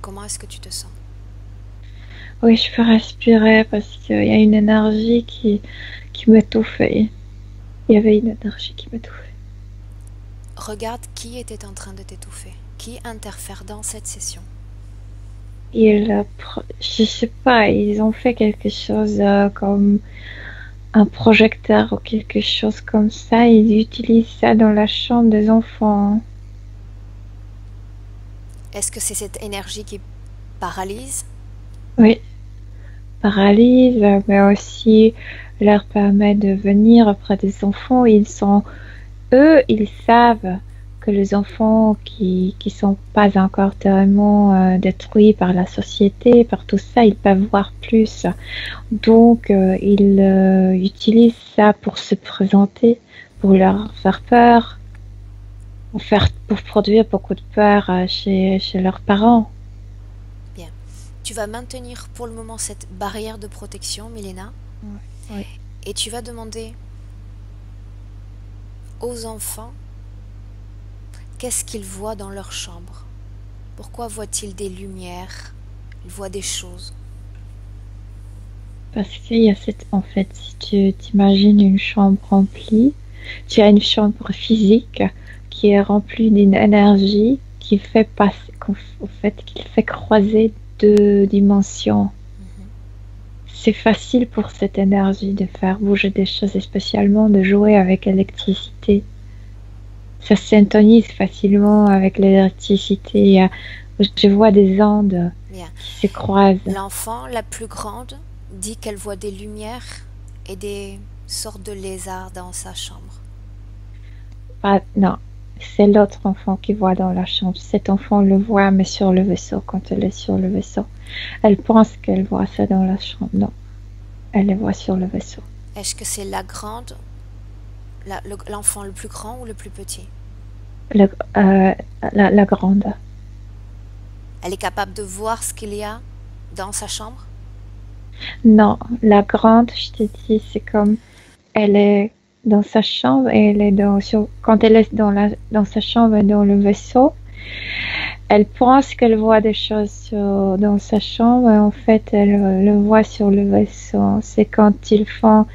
Comment est-ce que tu te sens? Oui, je peux respirer parce qu'il y a une énergie qui m'étouffait. Il y avait une énergie qui m'étouffait. Regarde qui était en train de t'étouffer. Qui interfère dans cette session? Je sais pas, ils ont fait quelque chose comme un projecteur ou quelque chose comme ça. Ils utilisent ça dans la chambre des enfants. Est-ce que c'est cette énergie qui paralyse? Oui, paralyse, mais aussi leur permet de venir auprès des enfants. Ils savent que les enfants qui sont pas encore tellement détruits par la société, par tout ça, ils peuvent voir plus. Donc, ils utilisent ça pour se présenter, pour leur faire peur, pour produire beaucoup de peur chez leurs parents. Bien. Tu vas maintenir pour le moment cette barrière de protection, Milena. Oui. Et tu vas demander aux enfants qu'est-ce qu'ils voient dans leur chambre. Pourquoi voient-ils des lumières? Ils voient des choses. Parce qu'il y a en fait, si tu t'imagines une chambre remplie, tu as une chambre physique qui est remplie d'une énergie qui fait passer, qui fait croiser deux dimensions. C'est facile pour cette énergie de faire bouger des choses et spécialement de jouer avec l'électricité. Ça s'intonise facilement avec l'électricité. Je vois des ondes qui se croisent. L'enfant, la plus grande, dit qu'elle voit des lumières et des sortes de lézards dans sa chambre. Non, c'est l'autre enfant qui voit dans la chambre. Cet enfant le voit, mais sur le vaisseau, quand elle est sur le vaisseau. Elle pense qu'elle voit ça dans la chambre. Non, elle le voit sur le vaisseau. Est-ce que c'est la grande, l'enfant le plus grand ou le plus petit? La grande. Elle est capable de voir ce qu'il y a dans sa chambre? Non, la grande, je te dis, c'est comme elle est dans sa chambre et elle est quand elle est dans sa chambre et dans le vaisseau, elle pense qu'elle voit des choses dans sa chambre et en fait elle le voit sur le vaisseau. C'est quand ils font,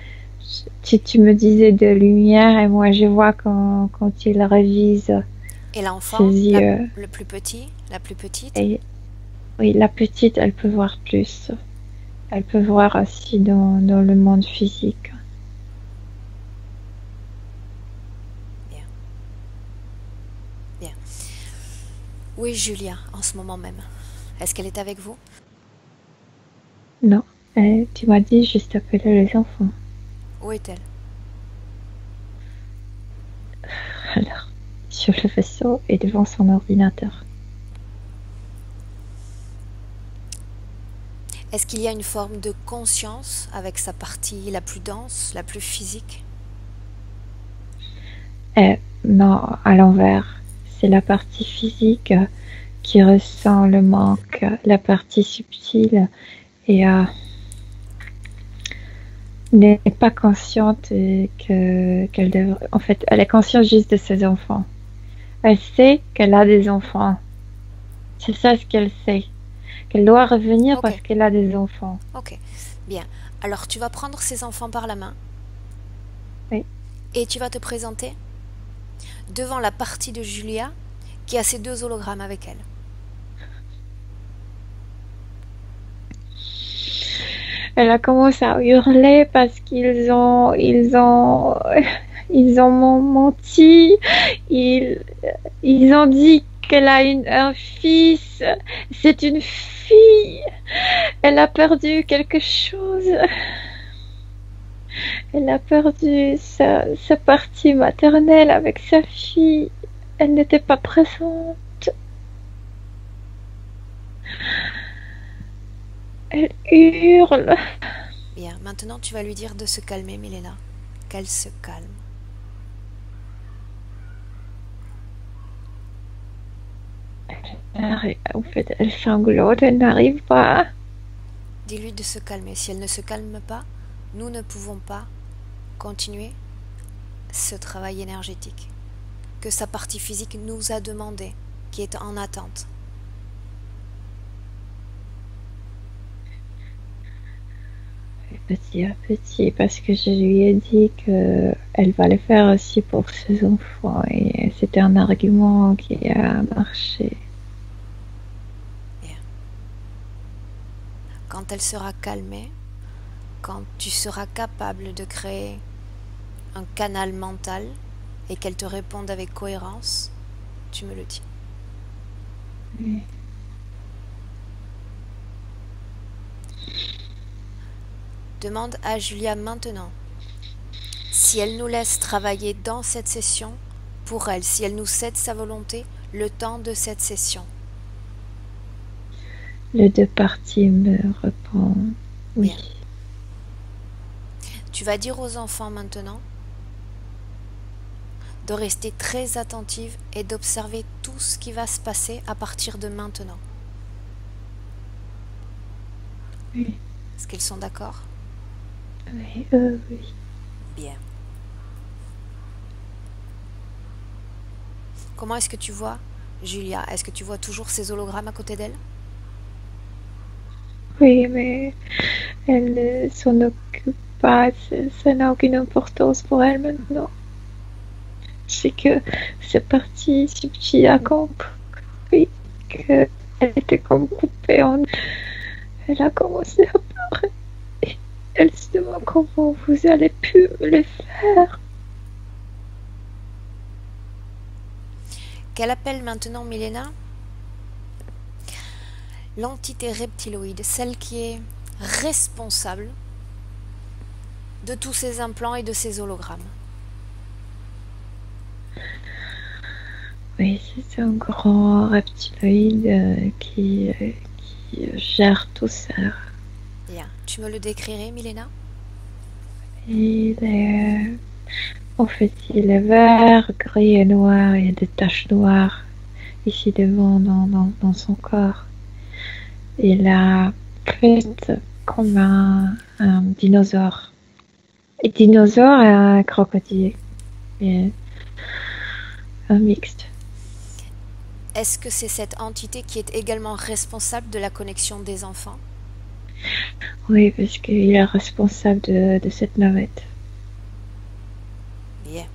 tu me disais de lumière et moi je vois quand ils révisent. Et l'enfant, le plus petit, la plus petite? Oui, la petite, elle peut voir plus. Elle peut voir aussi dans le monde physique. Où est Julia en ce moment même? Est-ce qu'elle est avec vous? Non, tu m'as dit juste appeler les enfants. Où est-elle? Alors, sur le vaisseau et devant son ordinateur. Est-ce qu'il y a une forme de conscience avec sa partie la plus dense, la plus physique? Non, à l'envers. C'est la partie physique qui ressent le manque, la partie subtile et n'est pas consciente qu'elle devrait. En fait, elle est consciente juste de ses enfants. Elle sait qu'elle a des enfants. C'est ça ce qu'elle sait. Qu'elle doit revenir Ok. parce qu'elle a des enfants. Ok, bien. Alors tu vas prendre ces enfants par la main. Oui. Et tu vas te présenter devant la partie de Julia qui a ces 2 hologrammes avec elle. Elle a commencé à hurler parce ils ont menti. Ils ont dit qu'elle a un fils. C'est une fille. Elle a perdu quelque chose. Elle a perdu sa partie maternelle avec sa fille. Elle n'était pas présente. Elle hurle. Bien, maintenant tu vas lui dire de se calmer, Milena. Qu'elle se calme. En fait, elle sanglote, elle n'arrive pas. Dis-lui de se calmer. Si elle ne se calme pas, nous ne pouvons pas continuer ce travail énergétique que sa partie physique nous a demandé, qui est en attente. Petit à petit, parce que je lui ai dit qu'elle va le faire aussi pour ses enfants et c'était un argument qui a marché. Bien. Quand elle sera calmée, quand tu seras capable de créer un canal mental et qu'elle te réponde avec cohérence, tu me le dis. Oui. Demande à Julia maintenant si elle nous laisse travailler dans cette session pour elle, si elle nous cède sa volonté le temps de cette session. Les 2 parties me répondent oui. Bien. Tu vas dire aux enfants maintenant de rester très attentive et d'observer tout ce qui va se passer à partir de maintenant. Oui. Est-ce qu'ils sont d'accord? Oui, oui. Bien. Comment est-ce que tu vois Julia? Est-ce que tu vois toujours ces hologrammes à côté d'elle? Oui, mais elle ne s'en occupe pas, ça n'a aucune importance pour elle maintenant. C'est que cette partie subtile a compris qu'elle était comme coupée en... Elle a commencé à pleurer. Et elle se demande comment vous allez pu me le faire. Qu'elle appelle maintenant Milena l'entité reptiloïde, celle qui est responsable de tous ces implants et de ces hologrammes. Oui, c'est un grand reptiloïde qui gère tout ça. Bien. Tu me le décrirais, Milena? Il est... En fait, il est vert, gris et noir. Il y a des taches noires ici devant dans son corps. Il a fait comme un dinosaure. Un dinosaure et un crocodile. Et un mixte. Est-ce que c'est cette entité qui est également responsable de la connexion des enfants? Oui, parce qu'il est responsable de cette navette. Bien.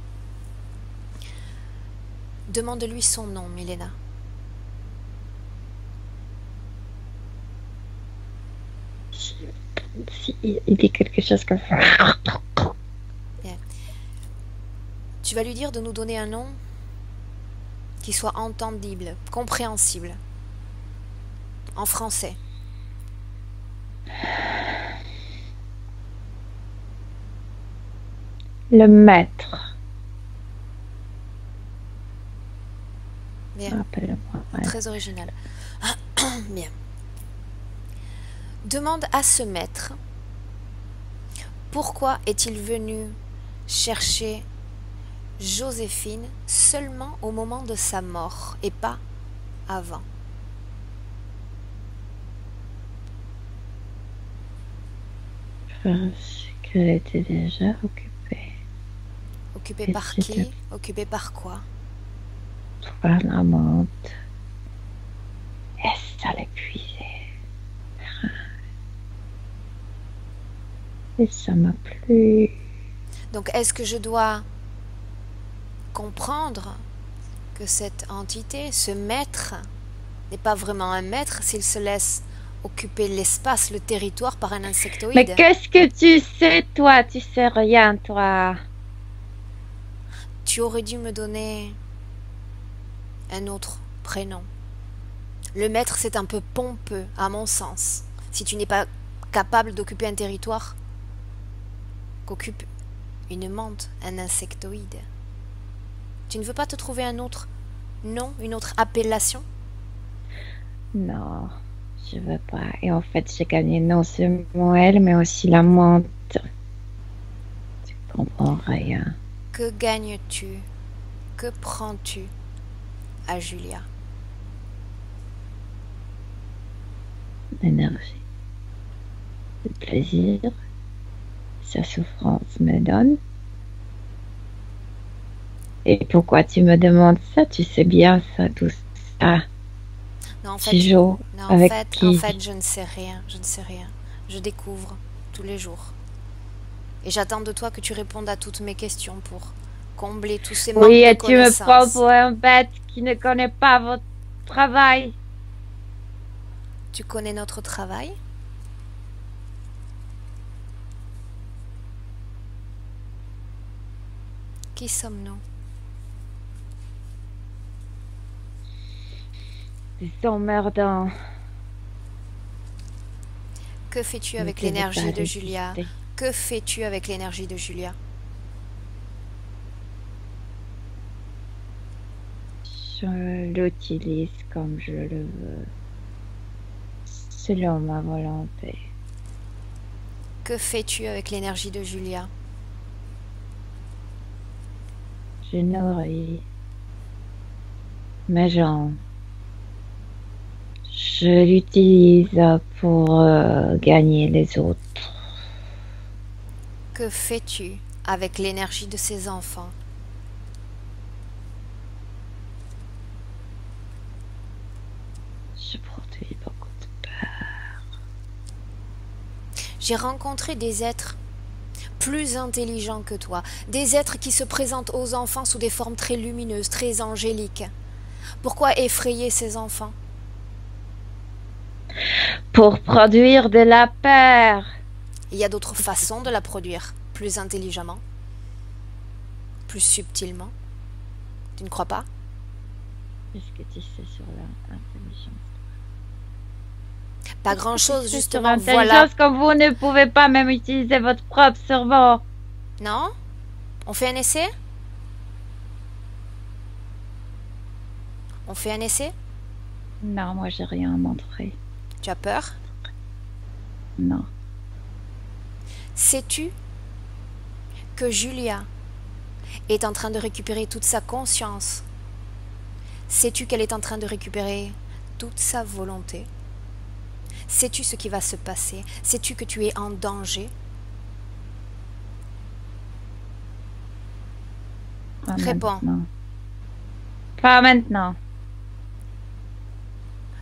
Demande-lui son nom, Milena. Si il dit quelque chose comme ça. Bien. Tu vas lui dire de nous donner un nom qui soit entendible, compréhensible, en français. Le maître. Bien. Rappelle-moi. Ouais. Très original. Bien. Demande à ce maître pourquoi est-il venu chercher Joséphine seulement au moment de sa mort et pas avant. Parce qu'elle était déjà occupée. Occupée par qui? Occupée par quoi? Par la menthe. Et ça l'épuisait. Et ça m'a plu. Donc est-ce que je dois comprendre que cette entité, ce maître, n'est pas vraiment un maître s'il se laisse occuper l'espace, le territoire par un insectoïde? Mais qu'est-ce que tu sais, toi? Tu sais rien, toi. Tu aurais dû me donner un autre prénom. Le maître, c'est un peu pompeux, à mon sens. Si tu n'es pas capable d'occuper un territoire qu'occupe une menthe, un insectoïde. Tu ne veux pas te trouver un autre nom, une autre appellation? Non, je veux pas. Et en fait, j'ai gagné non seulement elle, mais aussi la menthe. Tu comprends rien. Que gagnes-tu? Que prends-tu à Julia? L'énergie, le plaisir, sa souffrance me donne. Et pourquoi tu me demandes ça? Tu sais bien ça, tout ça. Non, en Tu fait, joues non, avec en qui? fait, je ne sais rien. Je ne sais rien. Je découvre tous les jours. Et j'attends de toi que tu répondes à toutes mes questions pour combler tous ces manques Oui, de et tu me prends connaissances. pour un bête qui ne connaît pas votre travail. Tu connais notre travail? Qui sommes-nous? Des emmerdants. Que fais-tu avec Je ne vais l'énergie pas de Julia? résister. Que fais-tu avec l'énergie de Julia? Je l'utilise comme je le veux, selon ma volonté. Que fais-tu avec l'énergie de Julia? Je nourris mes gens. Je l'utilise pour gagner les autres. Que fais-tu avec l'énergie de ses enfants? Je produis beaucoup de peur. J'ai rencontré des êtres plus intelligents que toi, des êtres qui se présentent aux enfants sous des formes très lumineuses, très angéliques. Pourquoi effrayer ces enfants? Pour produire de la peur. Il y a d'autres façons de la produire, plus intelligemment, plus subtilement. Tu ne crois pas? Qu'est-ce que tu sais sur l'intelligence? Pas grand-chose, Sur justement, l'intelligence, voilà. comme vous ne pouvez pas même utiliser votre propre cerveau. Non? On fait un essai? On fait un essai? Non, moi j'ai rien à montrer. Tu as peur? Non. Sais-tu que Julia est en train de récupérer toute sa conscience? Sais-tu qu'elle est en train de récupérer toute sa volonté? Sais-tu ce qui va se passer? Sais-tu que tu es en danger? Pas Réponds. maintenant. Pas maintenant.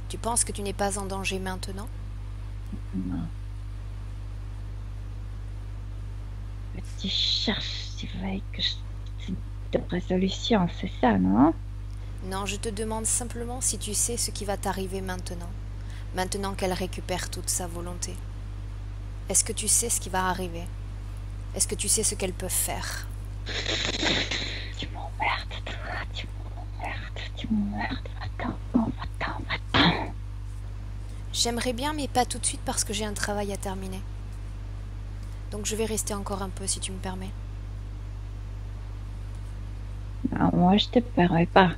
Tu penses que tu n'es pas en danger maintenant? Non. Mais tu cherches, tu veux que je de résolution, c'est ça, non? Non, je te demande simplement si tu sais ce qui va t'arriver maintenant, maintenant qu'elle récupère toute sa volonté. Est-ce que tu sais ce qui va arriver? Est-ce que tu sais ce qu'elles peuvent faire? Tu m'emmerdes, toi, tu m'emmerdes, tu Merde, va-t'en, va-t'en, va-t'en. J'aimerais bien, mais pas tout de suite parce que j'ai un travail à terminer. Donc je vais rester encore un peu si tu me permets. Non, moi je te permets pas.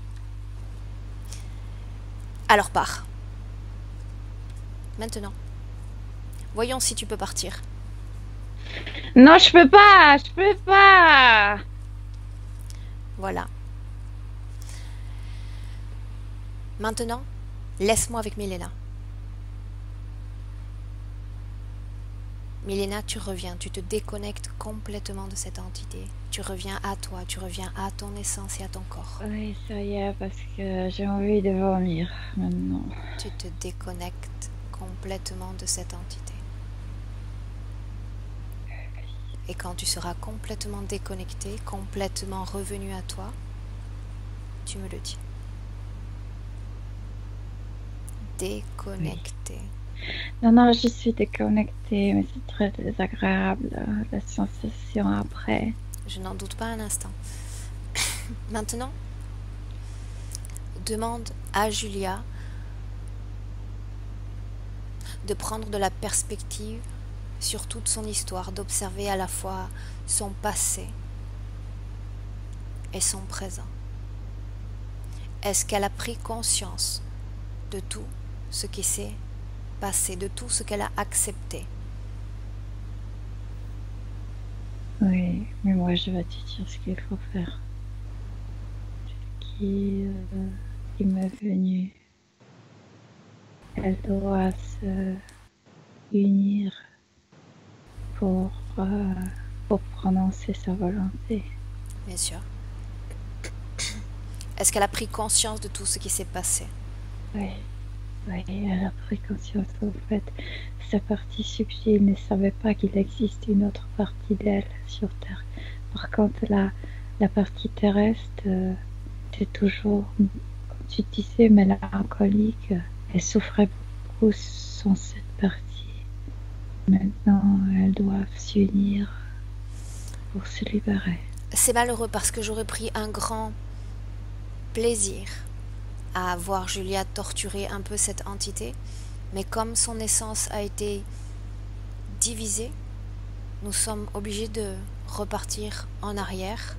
Alors pars. Maintenant. Voyons si tu peux partir. Non, je peux pas, je peux pas. Voilà. Maintenant, laisse-moi avec Milena. Milena, tu reviens, tu te déconnectes complètement de cette entité. Tu reviens à toi, tu reviens à ton essence et à ton corps. Oui, ça y est, parce que j'ai envie de vomir maintenant. Tu te déconnectes complètement de cette entité. Et quand tu seras complètement déconnecté, complètement revenu à toi, tu me le dis. Déconnecté. Oui. Non, je suis déconnectée, mais c'est très désagréable, la sensation après. Je n'en doute pas un instant. Maintenant, demande à Julia de prendre de la perspective sur toute son histoire, d'observer à la fois son passé et son présent. Est-ce qu'elle a pris conscience de tout ce qui s'est passé, de tout ce qu'elle a accepté? Oui, mais moi je vais te dire ce qu'il faut faire. Ce qui m'est venu. Elle doit se unir pour prononcer sa volonté. Bien sûr. Est-ce qu'elle a pris conscience de tout ce qui s'est passé? Oui, elle a pris conscience. En fait, sa partie subtile ne savait pas qu'il existe une autre partie d'elle sur Terre. Par contre, la partie terrestre était toujours, comme tu disais, mélancolique. Elle souffrait beaucoup sans cette partie. Maintenant, elles doivent s'unir pour se libérer. C'est malheureux parce que j'aurais pris un grand plaisir à voir Julia torturer un peu cette entité, mais comme son essence a été divisée, nous sommes obligés de repartir en arrière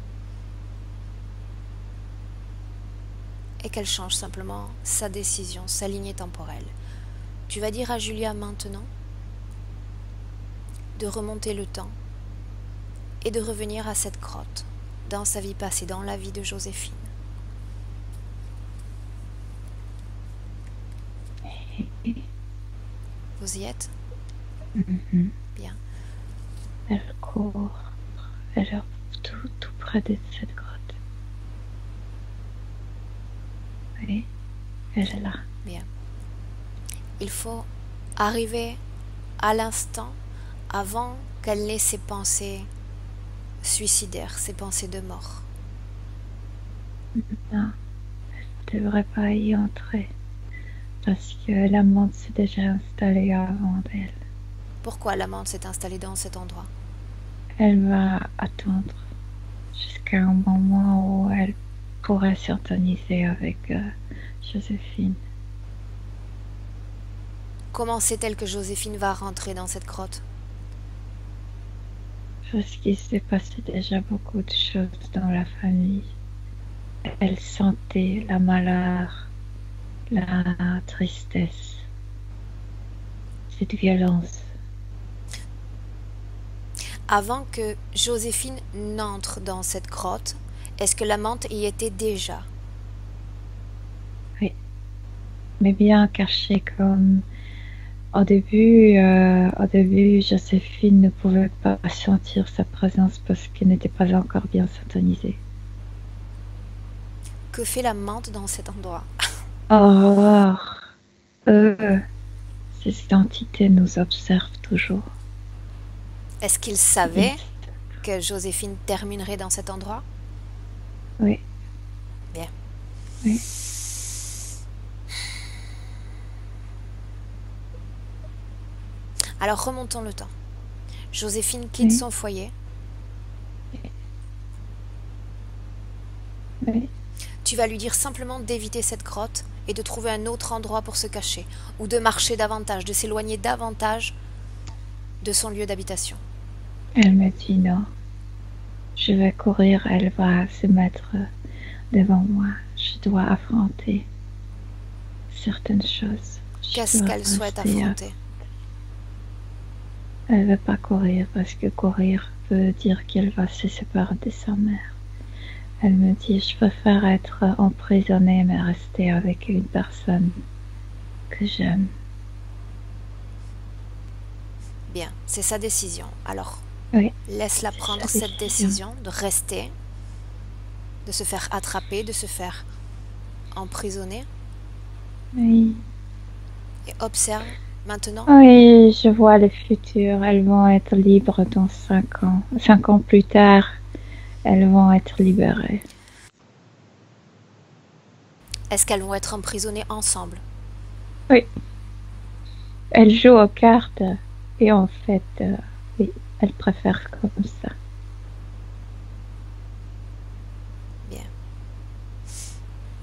et qu'elle change simplement sa décision, sa lignée temporelle. Tu vas dire à Julia maintenant de remonter le temps et de revenir à cette grotte, dans sa vie passée, dans la vie de Joséphine. Vous y êtes? Bien. Elle court, elle est tout près de cette grotte. Oui, elle est là. Bien. Il faut arriver à l'instant avant qu'elle n'ait ses pensées suicidaires, ses pensées de mort. Non, elle ne devrait pas y entrer. Parce que l'amante s'est déjà installée avant elle. Pourquoi l'amante s'est installée dans cet endroit? Elle va attendre jusqu'à un moment où elle pourrait s'intoniser avec Joséphine. Comment sait-elle que Joséphine va rentrer dans cette grotte? Parce qu'il s'est passé déjà beaucoup de choses dans la famille. Elle sentait la malheur, la tristesse, cette violence. Avant que Joséphine n'entre dans cette grotte, est-ce que l'amante y était déjà? Oui, mais bien cachée comme... Au début, Joséphine ne pouvait pas sentir sa présence parce qu'elle n'était pas encore bien syntonisée. Que fait l'amante dans cet endroit? Oh, ces entités nous observent toujours. Est-ce qu'il savait que Joséphine terminerait dans cet endroit? Oui. Bien. Oui. Alors remontons le temps. Joséphine quitte son foyer. Oui. tu vas lui dire simplement d'éviter cette grotte et de trouver un autre endroit pour se cacher, ou de marcher davantage, de s'éloigner davantage de son lieu d'habitation. Elle me dit non. Je vais courir, elle va se mettre devant moi. Je dois affronter certaines choses. Qu'est-ce qu'elle souhaite affronter? Elle ne veut pas courir parce que courir veut dire qu'elle va se séparer de sa mère. Elle me dit, je préfère être emprisonnée mais rester avec une personne que j'aime. Bien, c'est sa décision. Alors, oui, laisse-la prendre cette décision de rester, de se faire attraper, de se faire emprisonner. Oui. Et observe maintenant. Oui, je vois le futur. Elles vont être libres dans 5 ans. 5 ans plus tard, elles vont être libérées. Est-ce qu'elles vont être emprisonnées ensemble? Oui. Elles jouent aux cartes et en fait, oui, elles préfèrent comme ça. Bien.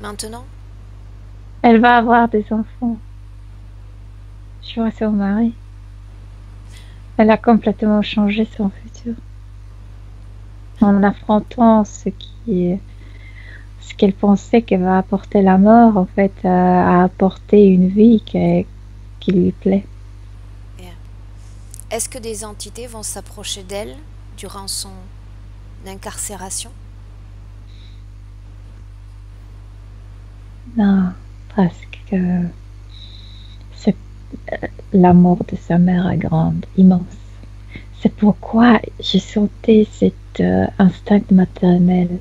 Maintenant? Elle va avoir des enfants. Je vois son mari. Elle a complètement changé son futur. En affrontant ce qu'elle pensait qu'elle va apporter la mort, en fait, a apporté une vie qui lui plaît. Bien. Est-ce que des entités vont s'approcher d'elle durant son incarcération? Non, parce que l'amour de sa mère est grande, immense. C'est pourquoi j'ai senti cet instinct maternel.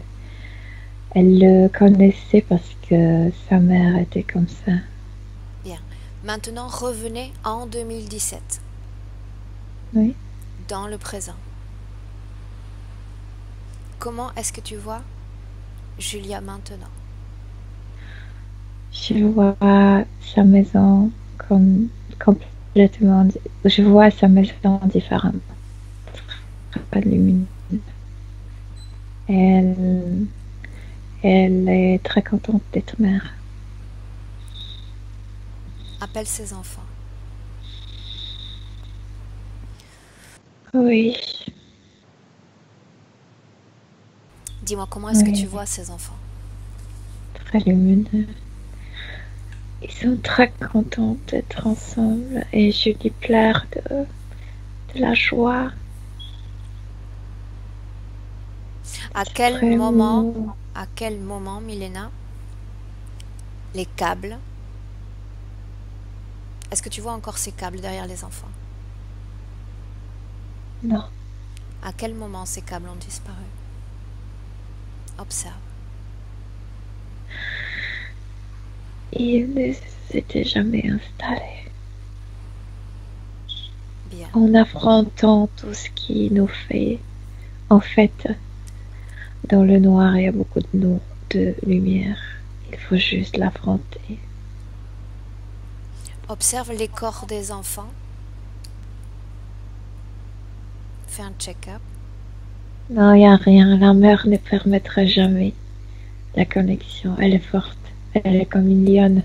Elle le connaissait parce que sa mère était comme ça. Bien. Maintenant, revenez en 2017. Oui. Dans le présent. Comment est-ce que tu vois Julia maintenant? Je vois sa maison complètement. Je vois sa maison différemment. Pas lumineuse. Elle est très contente d'être mère. Appelle ses enfants. Oui. Dis-moi, comment est-ce que tu vois ces enfants? Très lumineux. Ils sont très contents d'être ensemble et je lui pleure de la joie. À quel moment, Milena, les câbles, est-ce que tu vois encore ces câbles derrière les enfants? Non. À quel moment ces câbles ont disparu? Observe. Ils ne s'étaient jamais installés. Bien. En affrontant tout ce qui nous fait, en fait, dans le noir, il y a beaucoup de lumière. Il faut juste l'affronter. Observe les corps des enfants. Fais un check-up. Non, il n'y a rien. La mère ne permettra jamais la connexion. Elle est forte. Elle est comme une lionne.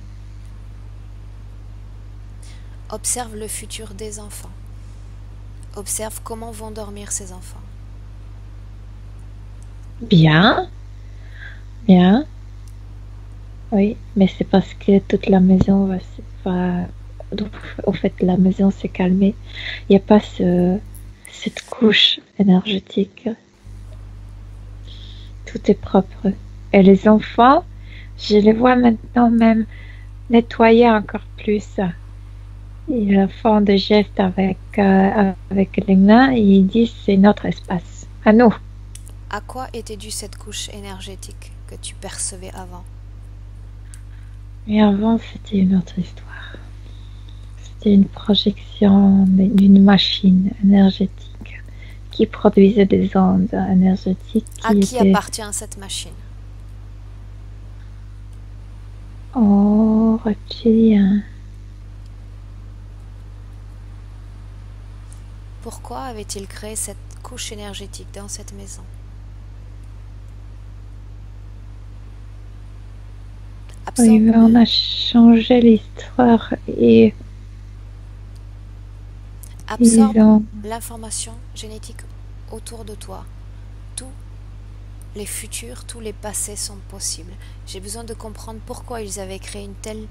Observe le futur des enfants. Observe comment vont dormir ces enfants. Bien. Bien. Oui, mais c'est parce que toute la maison va en fait, la maison s'est calmée. Il n'y a pas cette couche énergétique. Tout est propre. Et les enfants, je les vois maintenant même nettoyer encore plus. Ils font des gestes avec les mains et ils disent c'est notre espace, à nous. À quoi était due cette couche énergétique que tu percevais avant? Et avant, c'était une autre histoire. C'était une projection d'une machine énergétique qui produisait des ondes énergétiques. À qui appartient cette machine? Aux reptiliens. Pourquoi avait-il créé cette couche énergétique dans cette maison? Oui, mais on Absorbe, a changé l'histoire et ils absorbe ont... l'information génétique autour de toi. Tous les futurs, tous les passés sont possibles. J'ai besoin de comprendre pourquoi ils avaient créé une telle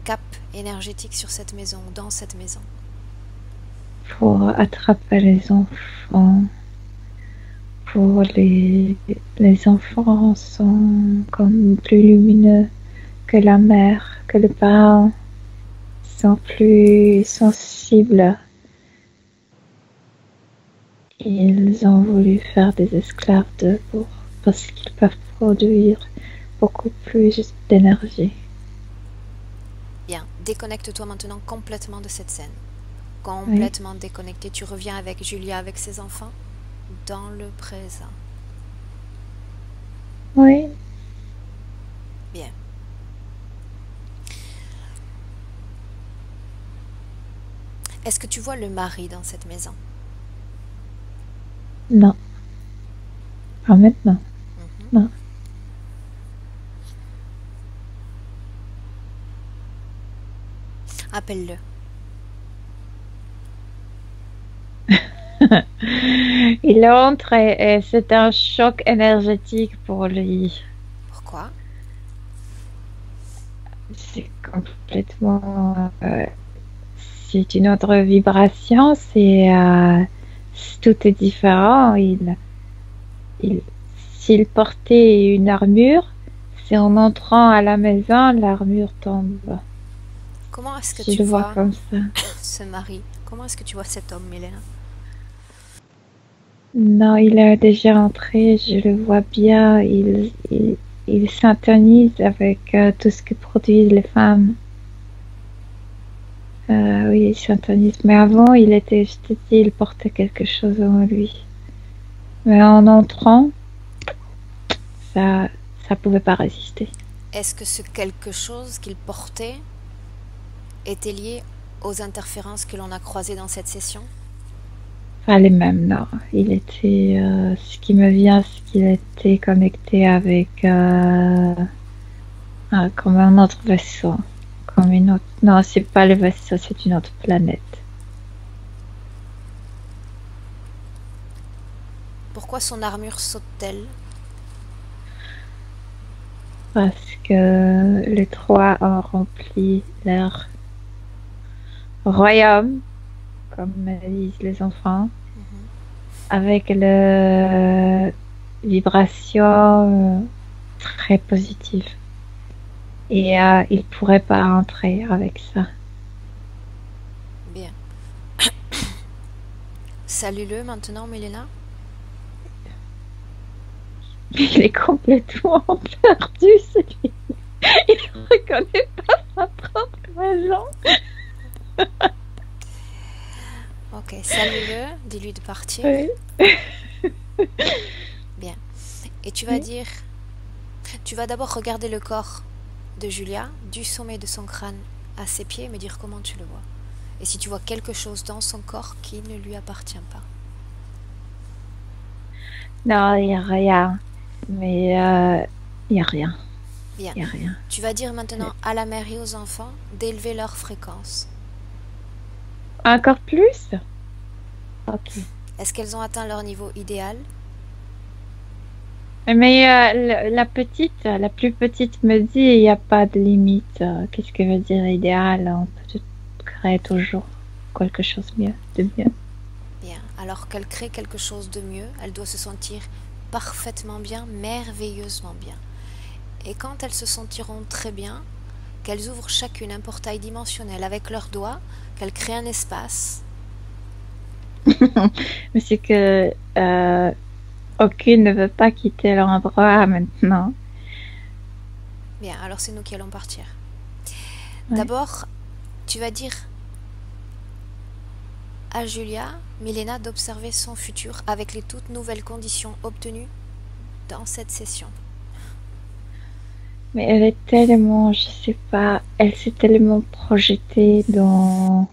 cape énergétique sur cette maison, ou dans cette maison. pour attraper les enfants. Pour les enfants sont comme plus lumineux que la mère, que les parents sont plus sensibles. Ils ont voulu faire des esclaves d'eux parce qu'ils peuvent produire beaucoup plus d'énergie. Bien, déconnecte-toi maintenant complètement de cette scène. Complètement déconnecté. Tu reviens avec Julia, avec ses enfants, dans le présent. Oui. Bien. Est-ce que tu vois le mari dans cette maison? Non. Pas maintenant. Non. Appelle-le. Il entre et c'est un choc énergétique pour lui. Pourquoi? C'est complètement... c'est une autre vibration, tout est différent. S'il portait une armure, c'est en entrant à la maison, l'armure tombe. Comment est-ce que Je tu le vois vois comme ça. ce mari? Comment est-ce que tu vois cet homme, Milena? Non, il est déjà entré, je le vois bien. Il s'internise avec tout ce que produisent les femmes. Oui, il s'internise. Mais avant, je t'ai dit, il portait quelque chose en lui. Mais en entrant, ça pouvait pas résister. Est-ce que ce quelque chose qu'il portait était lié aux interférences que l'on a croisées dans cette session? Pas les mêmes, non. Il était, ce qui me vient, c'est qu'il était connecté avec comme un autre vaisseau. Comme une autre... Non, c'est pas le vaisseau, c'est une autre planète. Pourquoi son armure saute-t-elle? Parce que les trois ont rempli leur royaume, comme disent les enfants, avec la vibration très positive. Et ils ne pourraient pas entrer avec ça. Bien. Salue-le maintenant, Milena. Il est complètement perdu, celui-là. Il ne reconnaît pas sa propre maison. Ok, salue-le, dis-lui de partir. Oui. Bien. Et tu vas dire... Tu vas d'abord regarder le corps de Julia, du sommet de son crâne à ses pieds, et me dire comment tu le vois. Et si tu vois quelque chose dans son corps qui ne lui appartient pas. Non, il n'y a rien. Mais il n'y a rien. Bien. Il n'y a rien. Tu vas dire maintenant à la mère et aux enfants d'élever leur fréquence. Encore plus? Ok. Est-ce qu'elles ont atteint leur niveau idéal? Mais la plus petite me dit il n'y a pas de limite. Qu'est-ce que veut dire idéal? On peut créer toujours quelque chose de mieux. Bien. Alors qu'elle crée quelque chose de mieux, elle doit se sentir parfaitement bien, merveilleusement bien. Et quand elles se sentiront très bien, qu'elles ouvrent chacune un portail dimensionnel avec leurs doigts, qu'elles créent un espace. Mais c'est que aucune ne veut pas quitter l'endroit maintenant. Bien, alors c'est nous qui allons partir. Ouais. D'abord, tu vas dire à Julia, Milena, d'observer son futur avec les toutes nouvelles conditions obtenues dans cette session. Mais elle est tellement, je sais pas, elle s'est tellement projetée dans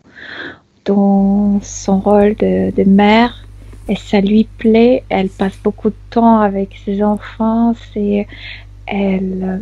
son rôle de mère et ça lui plaît. Elle passe beaucoup de temps avec ses enfants. Elle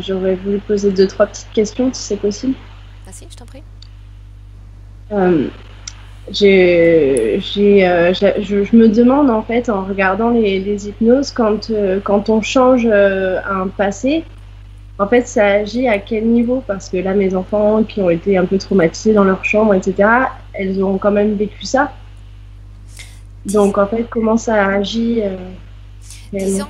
J'aurais voulu poser deux, trois petites questions, si c'est possible. Vas-y, je t'en prie. Euh, je me demande en fait en regardant les hypnoses quand on change un passé, en fait ça agit à quel niveau? Parce que là mes enfants qui ont été un peu traumatisés dans leur chambre, etc., elles ont quand même vécu ça. Donc en fait comment ça agit réellement? Disons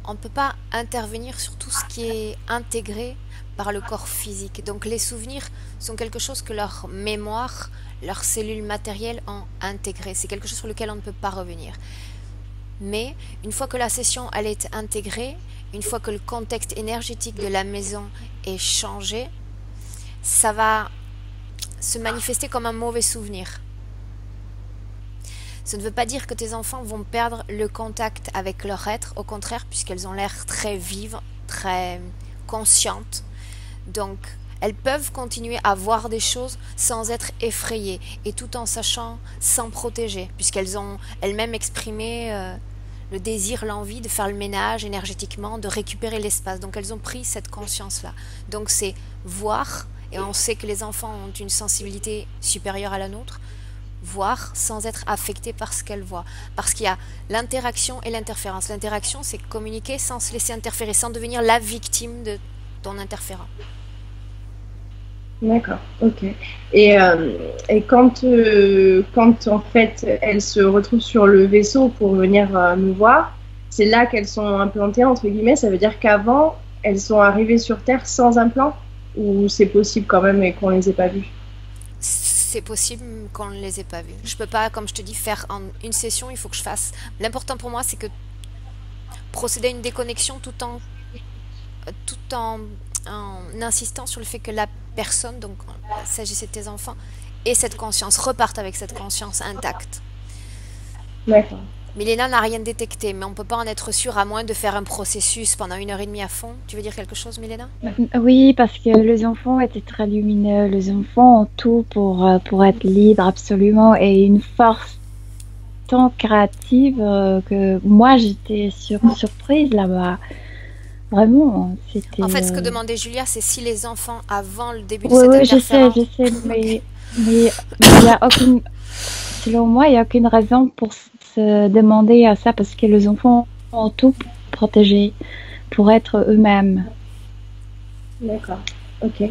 qu'on ne peut pas intervenir sur tout ce qui est intégré par le corps physique. Donc les souvenirs sont quelque chose que leur mémoire, leurs cellules matérielles ont intégré. C'est quelque chose sur lequel on ne peut pas revenir. Mais une fois que la session elle est intégrée, une fois que le contexte énergétique de la maison est changé, ça va se manifester comme un mauvais souvenir. Ça ne veut pas dire que tes enfants vont perdre le contact avec leur être, au contraire, puisqu'elles ont l'air très vives, très conscientes. Donc, elles peuvent continuer à voir des choses sans être effrayées et tout en sachant s'en protéger, puisqu'elles ont elles-mêmes exprimé le désir, l'envie de faire le ménage énergétiquement, de récupérer l'espace. Donc, elles ont pris cette conscience-là. Donc, c'est voir, et on sait que les enfants ont une sensibilité supérieure à la nôtre, voir sans être affecté par ce qu'elle voit. Parce qu'il y a l'interaction et l'interférence. L'interaction, c'est communiquer sans se laisser interférer, sans devenir la victime de ton interférent. D'accord, ok. Et quand en fait elles se retrouvent sur le vaisseau pour venir me voir, c'est là qu'elles sont implantées entre guillemets. Ça veut dire qu'avant elles sont arrivées sur Terre sans implant, ou c'est possible quand même et qu'on les ait pas vues? C'est possible qu'on ne les ait pas vus. Je peux pas, comme je te dis, faire en une session. Il faut que je fasse. L'important pour moi, c'est que procéder à une déconnexion en insistant sur le fait que la personne, donc il s'agissait de tes enfants, ait cette conscience, reparte avec cette conscience intacte. D'accord. Milena n'a rien détecté, mais on ne peut pas en être sûr à moins de faire un processus pendant 1 heure et demie à fond. Tu veux dire quelque chose, Milena? Oui, parce que les enfants étaient très lumineux. Les enfants ont tout pour être libres, absolument, et une force tant créative que moi, j'étais surprise là-bas. Vraiment, c'était... En fait, ce que demandait Julia, c'est si les enfants, avant le début de Oui, cette oui, interférence... je sais, mais il y a aucune... Selon moi, il n'y a aucune raison pour se demander à ça, parce que les enfants ont tout protégé pour être eux-mêmes. D'accord, ok.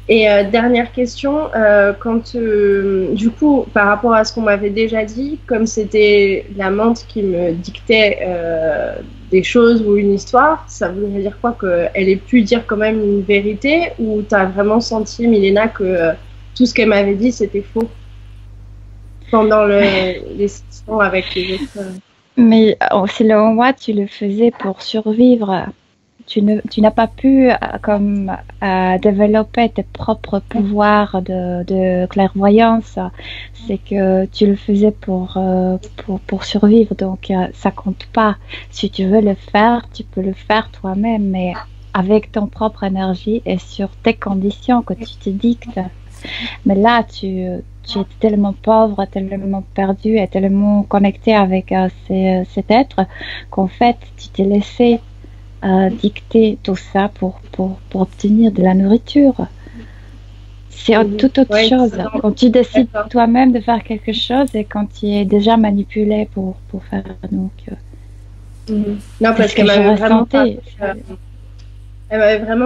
Et dernière question, du coup, par rapport à ce qu'on m'avait déjà dit, comme c'était la menthe qui me dictait des choses ou une histoire, ça voudrait dire quoi? Qu'elle ait pu dire quand même une vérité, ou tu as vraiment senti, Milena, que tout ce qu'elle m'avait dit, c'était faux pendant les sessions avec les autres Mais selon moi, tu le faisais pour survivre. Tu n'as pas pu développer tes propres pouvoirs de clairvoyance. C'est que tu le faisais pour survivre. Donc, ça compte pas. Si tu veux le faire, tu peux le faire toi-même, mais avec ton propre énergie et sur tes conditions que tu te dictes. Mais là, tu es tellement pauvre, tellement perdu et tellement connecté avec cet être qu'en fait, tu t'es laissé dicter tout ça pour obtenir de la nourriture. C'est toute autre chose. Quand tu décides toi-même de faire quelque chose et quand tu es déjà manipulé pour faire. Donc, non, parce qu'elle m'avait vraiment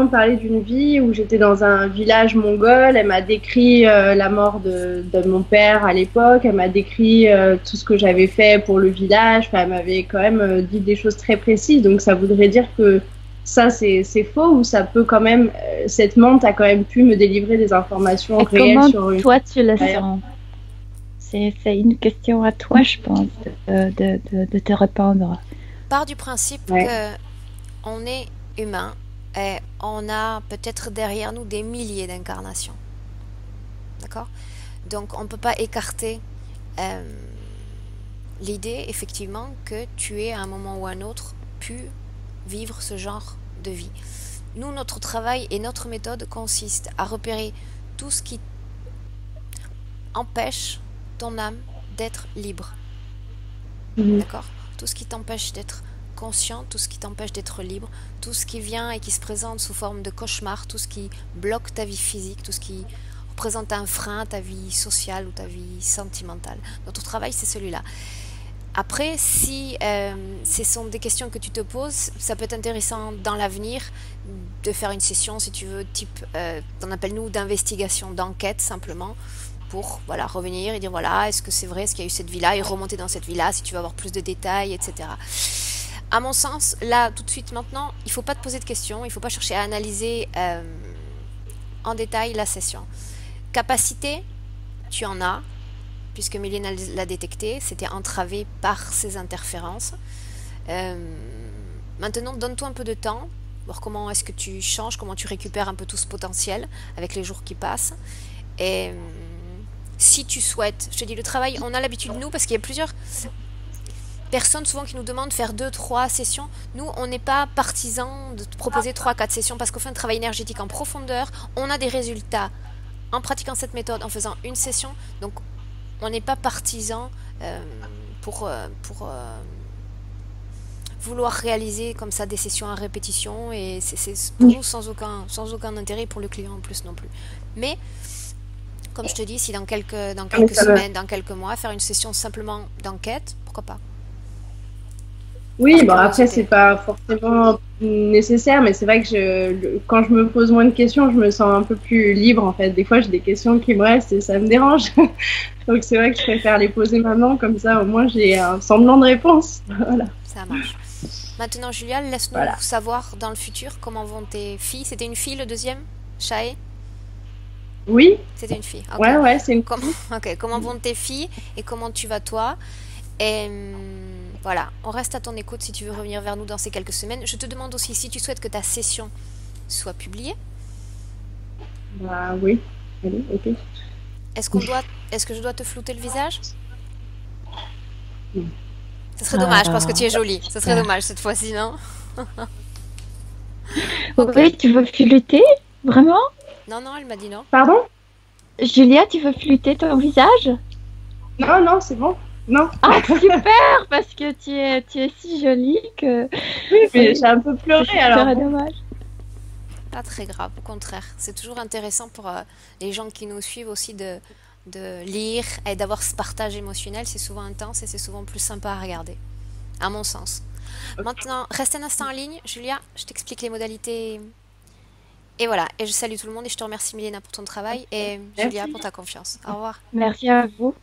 parlé d'une vie où j'étais dans un village mongol. Elle m'a décrit la mort de mon père à l'époque. Elle m'a décrit tout ce que j'avais fait pour le village. Enfin, elle m'avait quand même dit des choses très précises. Donc, ça voudrait dire que ça, c'est faux, ou ça peut quand même... cette menthe a quand même pu me délivrer des informations réelles sur une... Toi, tu le sens? C'est une question à toi, je pense, de te répondre. Part du principe que on est humain. Et on a peut-être derrière nous des milliers d'incarnations. D'accord? Donc on ne peut pas écarter l'idée, effectivement, que tu aies à un moment ou à un autre pu vivre ce genre de vie. Nous, notre travail et notre méthode consiste à repérer tout ce qui empêche ton âme d'être libre. D'accord? Tout ce qui t'empêche d'être conscient, tout ce qui t'empêche d'être libre, tout ce qui vient et qui se présente sous forme de cauchemar, tout ce qui bloque ta vie physique, tout ce qui représente un frein à ta vie sociale ou ta vie sentimentale. Notre travail, c'est celui-là. Après, si ce sont des questions que tu te poses, ça peut être intéressant dans l'avenir de faire une session, si tu veux, type, qu'on appelle nous d'investigation, d'enquête simplement, pour voilà, revenir et dire voilà, est-ce que c'est vrai, est-ce qu'il y a eu cette vie-là, et remonter dans cette vie-là, si tu veux avoir plus de détails, etc. À mon sens, là, tout de suite, maintenant, il ne faut pas te poser de questions, il ne faut pas chercher à analyser en détail la session. Capacité, tu en as, puisque Mylène l'a détecté, c'était entravé par ces interférences. Maintenant, donne-toi un peu de temps, voir comment est-ce que tu changes, comment tu récupères un peu tout ce potentiel avec les jours qui passent. Et si tu souhaites, je te dis, le travail, on a l'habitude, nous, parce qu'il y a plusieurs personnes souvent qui nous demandent de faire 2-3 sessions. Nous, on n'est pas partisans de te proposer 3-4 sessions, parce qu'on fait un travail énergétique en profondeur, on a des résultats en pratiquant cette méthode, en faisant une session, donc on n'est pas partisan pour vouloir réaliser comme ça des sessions à répétition, et c'est pour nous sans aucun intérêt, pour le client en plus non plus. Mais comme je te dis, si dans quelques semaines, dans quelques mois, faire une session simplement d'enquête, pourquoi pas? Oui, bon après c'est pas forcément nécessaire, mais c'est vrai que quand je me pose moins de questions, je me sens un peu plus libre en fait. Des fois j'ai des questions qui me restent et ça me dérange. Donc c'est vrai que je préfère les poser maintenant, comme ça au moins j'ai un semblant de réponse. Voilà. Ça marche. Maintenant Julia, laisse-nous savoir dans le futur comment vont tes filles. C'était une fille le deuxième, Shae? Oui. C'était une fille. Okay. Ouais, c'est une fille. Comment vont tes filles et comment tu vas toi? Et voilà, on reste à ton écoute si tu veux revenir vers nous dans ces quelques semaines. Je te demande aussi si tu souhaites que ta session soit publiée. Bah oui, allez, ok. Est-ce que je dois te flouter le visage? Ce serait dommage parce que tu es jolie. Ce serait dommage cette fois-ci, non? Okay. Oui, tu veux flouter? Vraiment? Non, elle m'a dit non. Pardon? Julia, tu veux flouter ton visage? Non, c'est bon. Non. Ah, super, parce que tu es si jolie que... Oui, mais j'ai un peu pleuré alors. C'est dommage. Pas très grave, au contraire. C'est toujours intéressant pour les gens qui nous suivent aussi de lire et d'avoir ce partage émotionnel. C'est souvent intense et c'est souvent plus sympa à regarder, à mon sens. Okay. Maintenant, reste un instant en ligne. Julia, je t'explique les modalités. Et voilà, et je salue tout le monde et je te remercie Milena pour ton travail et Julia pour ta confiance. Au revoir. Merci à vous.